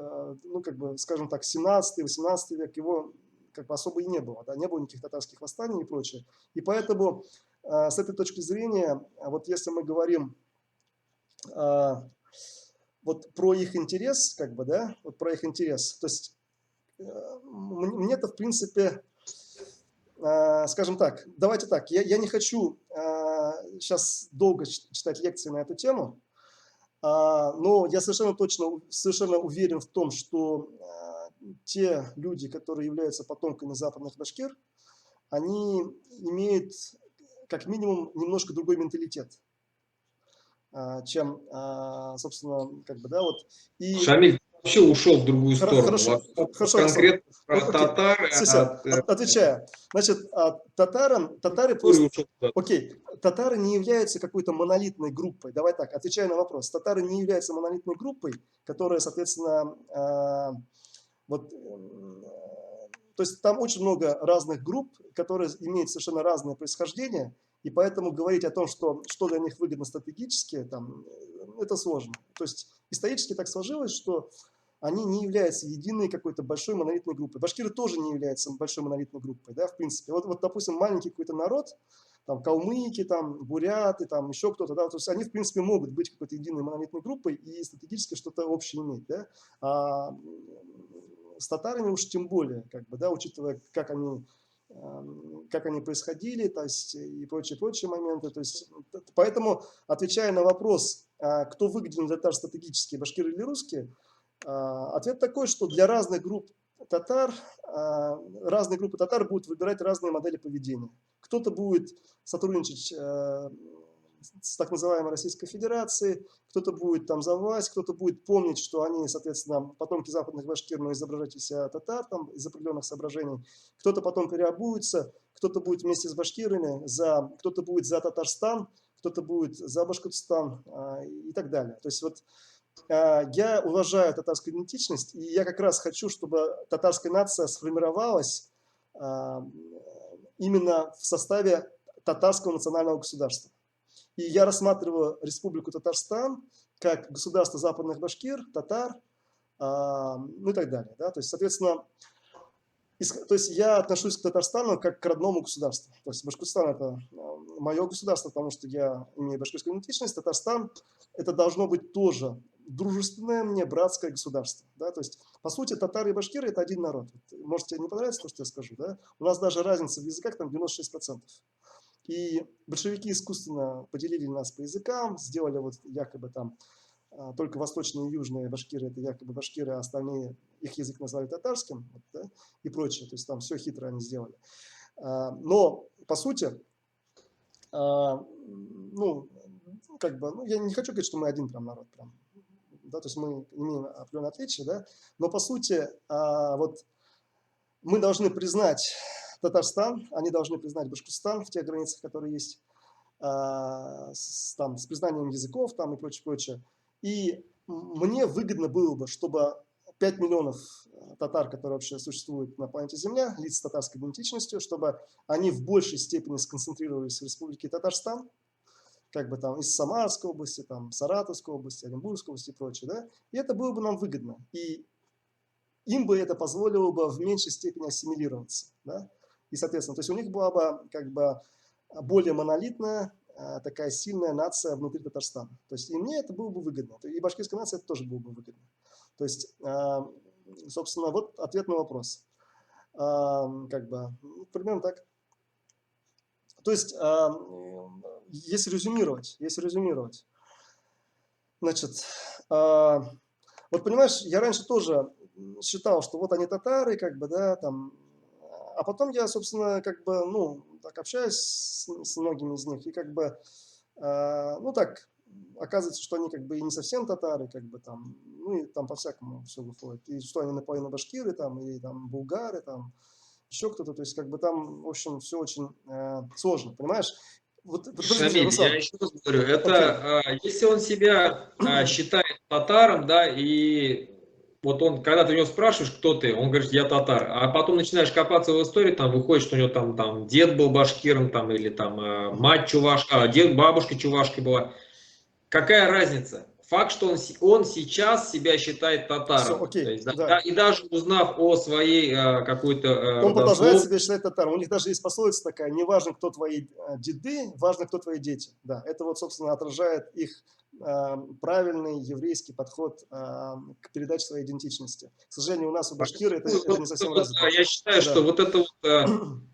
ну, как бы, скажем так, 17-18 век его как бы особо и не было, да, не было никаких татарских восстаний и прочее. И поэтому с этой точки зрения, вот если мы говорим вот про их интерес, как бы, да, вот про их интерес, то есть мне-то, в принципе, скажем так, давайте так, я не хочу сейчас долго читать лекции на эту тему, но я совершенно уверен в том, что те люди, которые являются потомками западных башкир, они имеют как минимум немножко другой менталитет, чем, собственно, как бы, да, вот. И Шамиль вообще ушел в другую сторону. хорошо, Конкретно про окей, татар, все, отвечаю. Значит, татары просто, ушел. окей, татары не являются какой-то монолитной группой. Давай так, отвечаю на вопрос. Татары не являются монолитной группой, которая, соответственно, вот, то есть там очень много разных групп, которые имеют совершенно разное происхождение, и поэтому говорить о том, что для них выгодно стратегически, там, это сложно. То есть исторически так сложилось, что они не являются единой какой-то большой монолитной группой. Башкиры тоже не являются большой монолитной группой, да, в принципе. Вот, допустим, маленький какой-то народ, там, калмыки, там, буряты, там, еще кто-то, да, то есть они, в принципе, могут быть какой-то единой монолитной группой и стратегически что-то общее иметь, да. А с татарами уж тем более, как бы, да, учитывая, как они происходили, то есть и прочие моменты. То есть, поэтому, отвечая на вопрос, кто выгоден для татар стратегически, башкиры или русские, ответ такой, что для разных групп татар, разные группы татар будут выбирать разные модели поведения. Кто-то будет сотрудничать с так называемой Российской Федерацией, кто-то будет там за власть, кто-то будет помнить, что они, соответственно, потомки западных башкир, но изображать из себя татар там, из определенных соображений. Кто-то потом переобуется, кто-то будет вместе с башкирами, кто-то будет за Татарстан, кто-то будет за Башкортостан и так далее. То есть вот я уважаю татарскую идентичность, и я как раз хочу, чтобы татарская нация сформировалась именно в составе татарского национального государства. И я рассматриваю Республику Татарстан как государство западных башкир, татар, ну и так далее. Да? То есть, соответственно, я отношусь к Татарстану как к родному государству. То есть Башкортостан – это мое государство, потому что я имею башкирскую идентичность. Татарстан – это должно быть тоже дружественное мне братское государство. Да? То есть, по сути, татары и башкиры – это один народ. Может, тебе не понравится то, что я скажу. Да? У нас даже разница в языках там 96%. И большевики искусственно поделили нас по языкам, сделали вот якобы там только восточные и южные башкиры, это якобы башкиры, а остальные их язык назвали татарским, вот, да, и прочее. То есть там все хитро они сделали. Но, по сути, ну, как бы, ну, я не хочу говорить, что мы один прям народ, прям, да, то есть мы имеем определенные отличия, да, но, по сути, вот мы должны признать Татарстан, они должны признать Башкортостан в тех границах, которые есть, с признанием языков там, и прочее. И мне выгодно было бы, чтобы 5 миллионов татар, которые вообще существуют на планете Земля, лиц с татарской идентичностью, чтобы они в большей степени сконцентрировались в Республике Татарстан, как бы там из Самарской области, там, Саратовской области, Оренбургской области и прочее. Да? И это было бы нам выгодно. И им бы это позволило бы в меньшей степени ассимилироваться. Да? И, соответственно, то есть у них была бы как бы более монолитная, такая сильная нация внутри Татарстана. То есть и мне это было бы выгодно. И башкирской нации это тоже было бы выгодно. То есть, собственно, вот ответ на вопрос. Как бы, примерно так. То есть, если резюмировать, значит, вот понимаешь, я раньше тоже считал, что вот они татары, как бы, да, там, а потом я, собственно, как бы, ну, так общаюсь с многими из них, и как бы, ну, так, оказывается, что они как бы и не совсем татары, как бы там, ну, и там по-всякому все выходит, и что они наполовину башкиры, там, и там булгары, там, еще кто-то, то есть, как бы там, в общем, все очень сложно, понимаешь? Вот, Шамиль, Руслан, я еще раз говорю, окей. это если он себя считает татаром, да, и вот он, когда ты у него спрашиваешь, кто ты, он говорит, я татар, а потом начинаешь копаться в истории, там выходит, что у него там дед был башкиром, там, или там мать чувашка, дед, бабушка чувашкой была. Какая разница? Факт, что он сейчас себя считает Все, татаром. То окей, есть, да. и даже узнав о своей какой-то Он продолжает родословной, себя считать татаром. У них даже есть пословица такая: не важно, кто твои деды, важно, кто твои дети. Да, это вот, собственно, отражает их правильный еврейский подход к передаче своей идентичности. К сожалению, у нас у башкиры это не совсем развито. я считаю, что Да. вот эта вот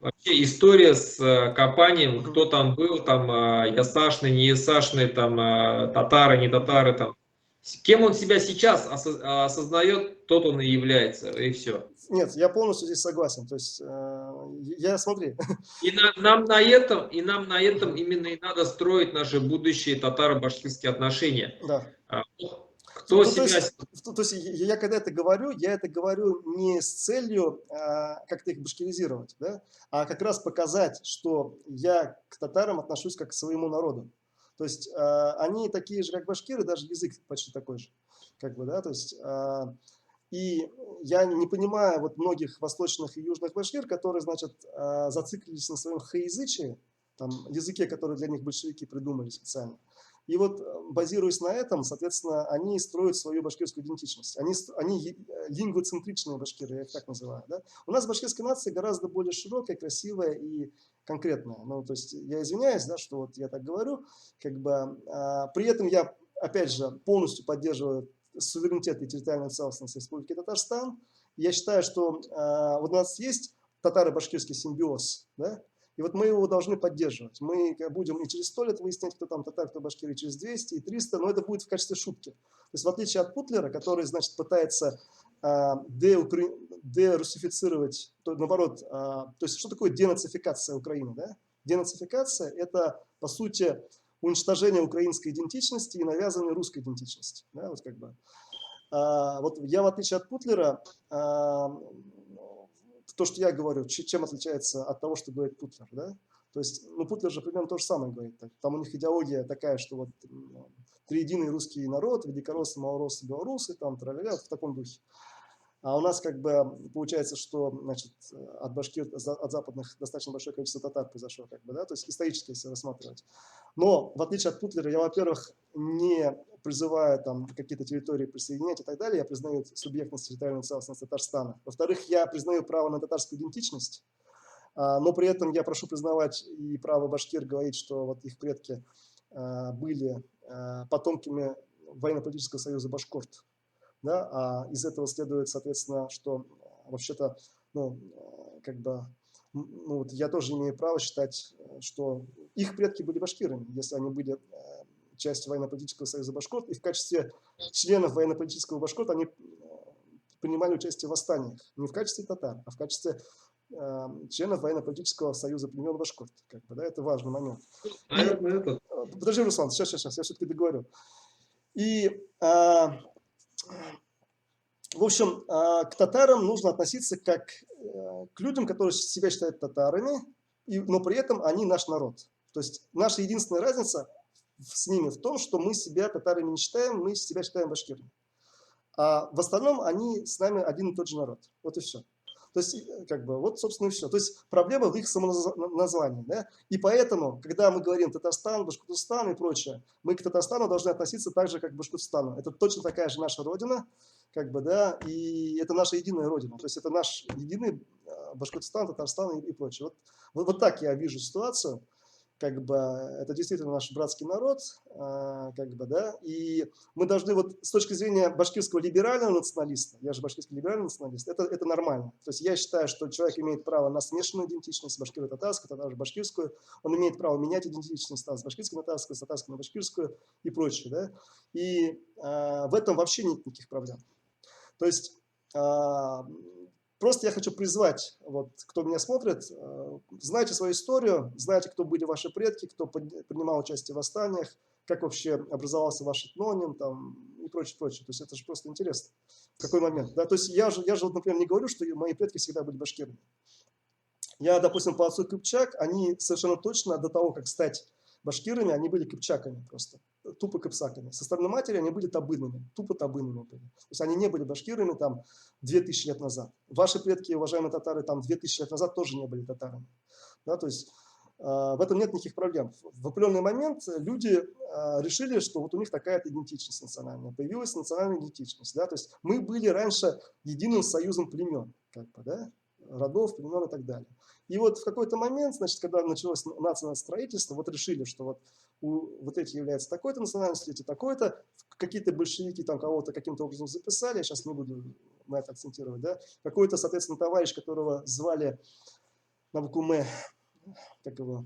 вообще история с копанием, кто там был, там ясашный, не ясашный, там татары, не татары, там. Кем он себя сейчас осознает, тот он и является, и все. Нет, я полностью здесь согласен. То есть, смотри. Нам на этом именно и надо строить наши будущие татаро-башкирские отношения. Да. Кто То себя... есть я когда это говорю, я это говорю не с целью как-то их башкиризировать, да, а как раз показать, что я к татарам отношусь как к своему народу. То есть они такие же, как башкиры, даже язык почти такой же. Как бы, да, то есть, и я не понимаю вот многих восточных и южных башкир, которые, значит, зациклились на своем хаязычии, там, языке, который для них большевики придумали специально. И вот, базируясь на этом, соответственно, они строят свою башкирскую идентичность. Они лингвоцентричные башкиры, я их так называю. Да? У нас башкирская нация гораздо более широкая, красивая и конкретная. Ну, то есть я извиняюсь, да, что вот я так говорю. Как бы, при этом я, опять же, полностью поддерживаю суверенитет и территориальную целостность Республики Татарстан. Я считаю, что вот у нас есть татаро-башкирский симбиоз, да? И вот мы его должны поддерживать. Мы будем и через 100 лет выяснять, кто там татар, кто башкир, и через 200, и 300, но это будет в качестве шутки. То есть в отличие от Путлера, который, значит, пытается дерусифицировать, то, наоборот, то есть что такое денацификация Украины? Да? Денацификация – это, по сути, уничтожение украинской идентичности и навязывание русской идентичности. Да? Вот как бы. Вот я, в отличие от Путлера, то, что я говорю, чем отличается от того, что говорит Путлер, да? То есть, ну, Путлер же примерно то же самое говорит. Там у них идеология такая, что вот триединый русский народ, великороссы, малороссы, белорусы, там, тра-ля-ля, в таком духе. А у нас как бы получается, что, значит, от башкир, от западных достаточно большое количество татар произошло, как бы, да, то есть исторически, если рассматривать. Но, в отличие от Путлера, я, во-первых, не призываю там какие-то территории присоединять и так далее, я признаю субъектность территориальной целостности Татарстана. Во-вторых, я признаю право на татарскую идентичность, но при этом я прошу признавать и право башкир говорить, что вот их предки были потомками военно-политического союза Башкорт. Да, а из этого следует, соответственно, что вообще-то, ну, как бы, ну, вот я тоже имею право считать, что их предки были башкирами, если они были частью военно-политического союза Башкорт, и в качестве членов военно-политического Башкорт они принимали участие в восстаниях, не в качестве татар, а в качестве членов военно-политического союза племен Башкорт. Как бы, да, это важный момент. Наверное, это. Подожди, Руслан, сейчас, я все-таки договорю. И в общем, к татарам нужно относиться как к людям, которые себя считают татарами, но при этом они наш народ. То есть наша единственная разница с ними в том, что мы себя татарами не считаем, мы себя считаем башкирами. А в остальном они с нами один и тот же народ. Вот и все. То есть, как бы, вот, собственно, и все. То есть проблема в их самоназвании. Да? И поэтому, когда мы говорим Татарстан, Башкортостан и прочее, мы к Татарстану должны относиться так же, как к Башкортостану. Это точно такая же наша родина, как бы, да, и это наша единая родина. То есть это наш единый Башкортостан, Татарстан и прочее. Вот так я вижу ситуацию. Как бы, это действительно наш братский народ, как бы, да, и мы должны вот с точки зрения башкирского либерального националиста, я же башкирский либеральный националист, это нормально. То есть я считаю, что человек имеет право на смешанную идентичность, башкиро-татарскую, татаро-башкирскую, он имеет право менять идентичность с башкирской на татарскую, с татарской на башкирскую и прочее, да, и в этом вообще нет никаких проблем. То есть просто я хочу призвать, вот, кто меня смотрит, знайте свою историю, знайте, кто были ваши предки, кто принимал участие в восстаниях, как вообще образовался ваш этноним там, и прочее, прочее. То есть это же просто интересно. В какой момент. Да? То есть я же, вот, например, не говорю, что мои предки всегда были башкирами. Я, допустим, по отцу Кыпчак, они совершенно точно до того, как стать башкирами, они были кыпчаками просто, тупо кыпсаками. Со стороны матери они были табынами, тупо табынами были. То есть они не были башкирами там 2000 лет назад. Ваши предки, уважаемые татары, там 2000 лет назад тоже не были татарами. Да, то есть в этом нет никаких проблем. В определенный момент люди решили, что вот у них такая-то идентичность национальная. Появилась национальная идентичность. Да, то есть мы были раньше единым союзом племен, как бы, да, родов, племен и так далее. И вот в какой-то момент, значит, когда началось национальное строительство, вот решили, что вот эти являются такой-то национальностью, эти такой-то, какие-то большевики там кого-то каким-то образом записали, я сейчас не буду на это акцентировать, да, какой-то, соответственно, товарищ, которого звали на букву М, как его,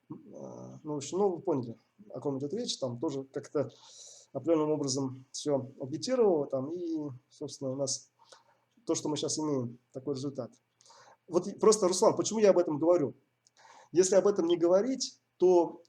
ну, в общем, ну, вы поняли, о ком идет речь, там тоже как-то определенным образом все агитировало, там, и, собственно, у нас то, что мы сейчас имеем, такой результат. Вот просто, Руслан, почему я об этом говорю? Если об этом не говорить, то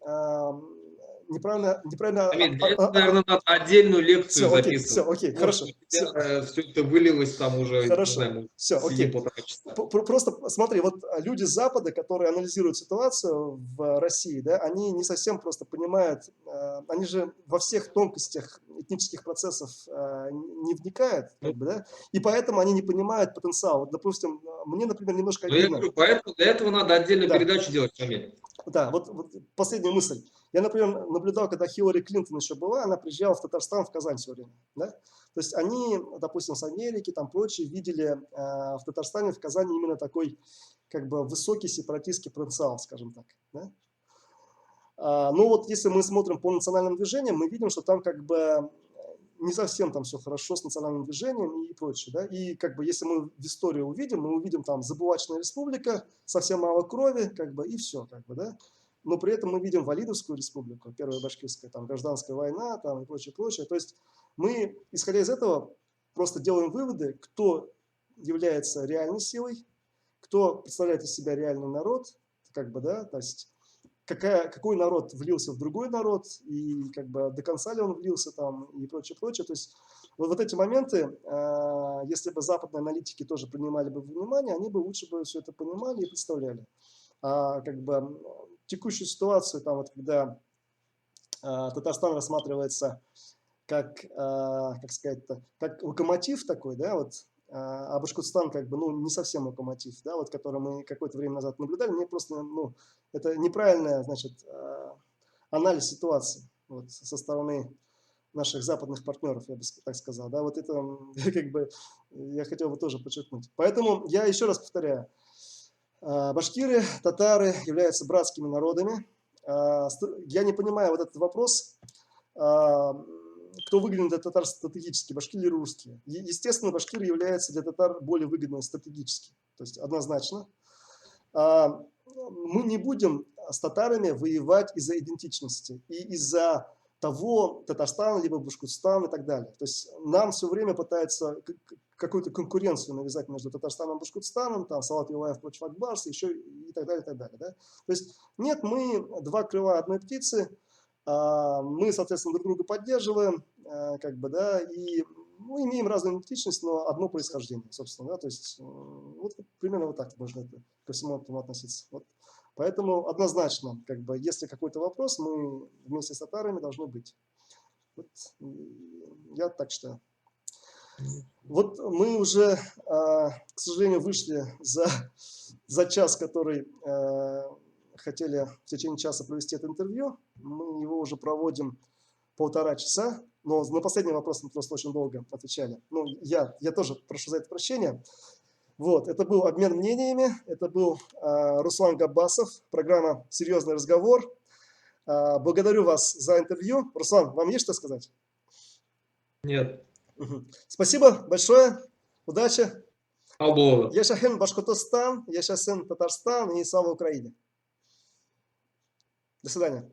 неправильно... Наверное, надо отдельную лекцию записывать. Все, окей, хорошо. Все это вылилось там уже, хорошо, не знаю, все, окей. Просто смотри, вот люди с Запада, которые анализируют ситуацию в России, да, они не совсем просто понимают, они же во всех тонкостях этнических процессов не вникают, как бы, да, и поэтому они не понимают потенциал. Вот, допустим, мне, например, немножко обидно. Я говорю, поэтому для этого надо отдельную передачу делать, Шамиль. Да, вот последняя мысль. Я, например, наблюдал, когда Хиллари Клинтон еще была, она приезжала в Татарстан, в Казань все время. Да? То есть они, допустим, с Америки, там прочие, видели в Татарстане, в Казани именно такой как бы высокий сепаратистский потенциал, скажем так. Да? Ну вот если мы смотрим по национальным движениям, мы видим, что там как бы не совсем там все хорошо с национальным движением и прочее. Да? И как бы если мы в историю увидим, мы увидим там забывачная республика, совсем мало крови, как бы, и все. Как бы, да? Но при этом мы видим Валидовскую республику, первая башкирская, там гражданская война там, и прочее, прочее. То есть мы, исходя из этого, просто делаем выводы, кто является реальной силой, кто представляет из себя реальный народ, как бы, да, то есть какой народ влился в другой народ, и как бы до конца ли он влился там, и прочее, прочее. То есть вот эти моменты, если бы западные аналитики тоже принимали бы внимание, они бы лучше бы все это понимали и представляли. Как бы текущую ситуацию, там вот когда Татарстан рассматривается как сказать-то, как локомотив такой, да, вот, а Башкортостан как бы, ну, не совсем локомотив, да, вот, который мы какое-то время назад наблюдали, мне просто, ну, это неправильная, значит, анализ ситуации вот, со стороны наших западных партнеров, я бы так сказал, да, вот это как бы я хотел бы тоже подчеркнуть. Поэтому я еще раз повторяю, башкиры, татары являются братскими народами. Я не понимаю вот этот вопрос, кто выгоден для татар стратегически, башкиры или русские. Естественно, башкиры являются для татар более выгодны стратегически, то есть однозначно. Мы не будем с татарами воевать из-за идентичности и из-за того, Татарстан, либо Башкортостан и так далее. То есть нам все время пытаются какую-то конкуренцию навязать между Татарстаном и Башкортостаном, там Салат Юлаев против Акбарса, еще и так далее, и так далее. Да? То есть нет, мы два крыла одной птицы, мы, соответственно, друг друга поддерживаем, как бы, да, и мы имеем разную идентичность, но одно происхождение, собственно, да, то есть вот примерно вот так можно ко всему этому относиться. Вот. Поэтому однозначно, как бы, если какой-то вопрос, мы вместе с татарами должны быть. Вот, я так считаю. Вот мы уже, к сожалению, вышли за час, который хотели в течение часа провести это интервью. Мы его уже проводим 1,5 часа, но на последний вопрос мы просто очень долго отвечали. Ну, я тоже прошу за это прощения. Вот, это был обмен мнениями, это был Руслан Габбасов, программа «Серьезный разговор». Благодарю вас за интервью. Руслан, вам есть что сказать? Нет. Спасибо большое, удачи. Албова. Яшахен Башкортостан, Яшасен Татарстан и слава Украине. До свидания.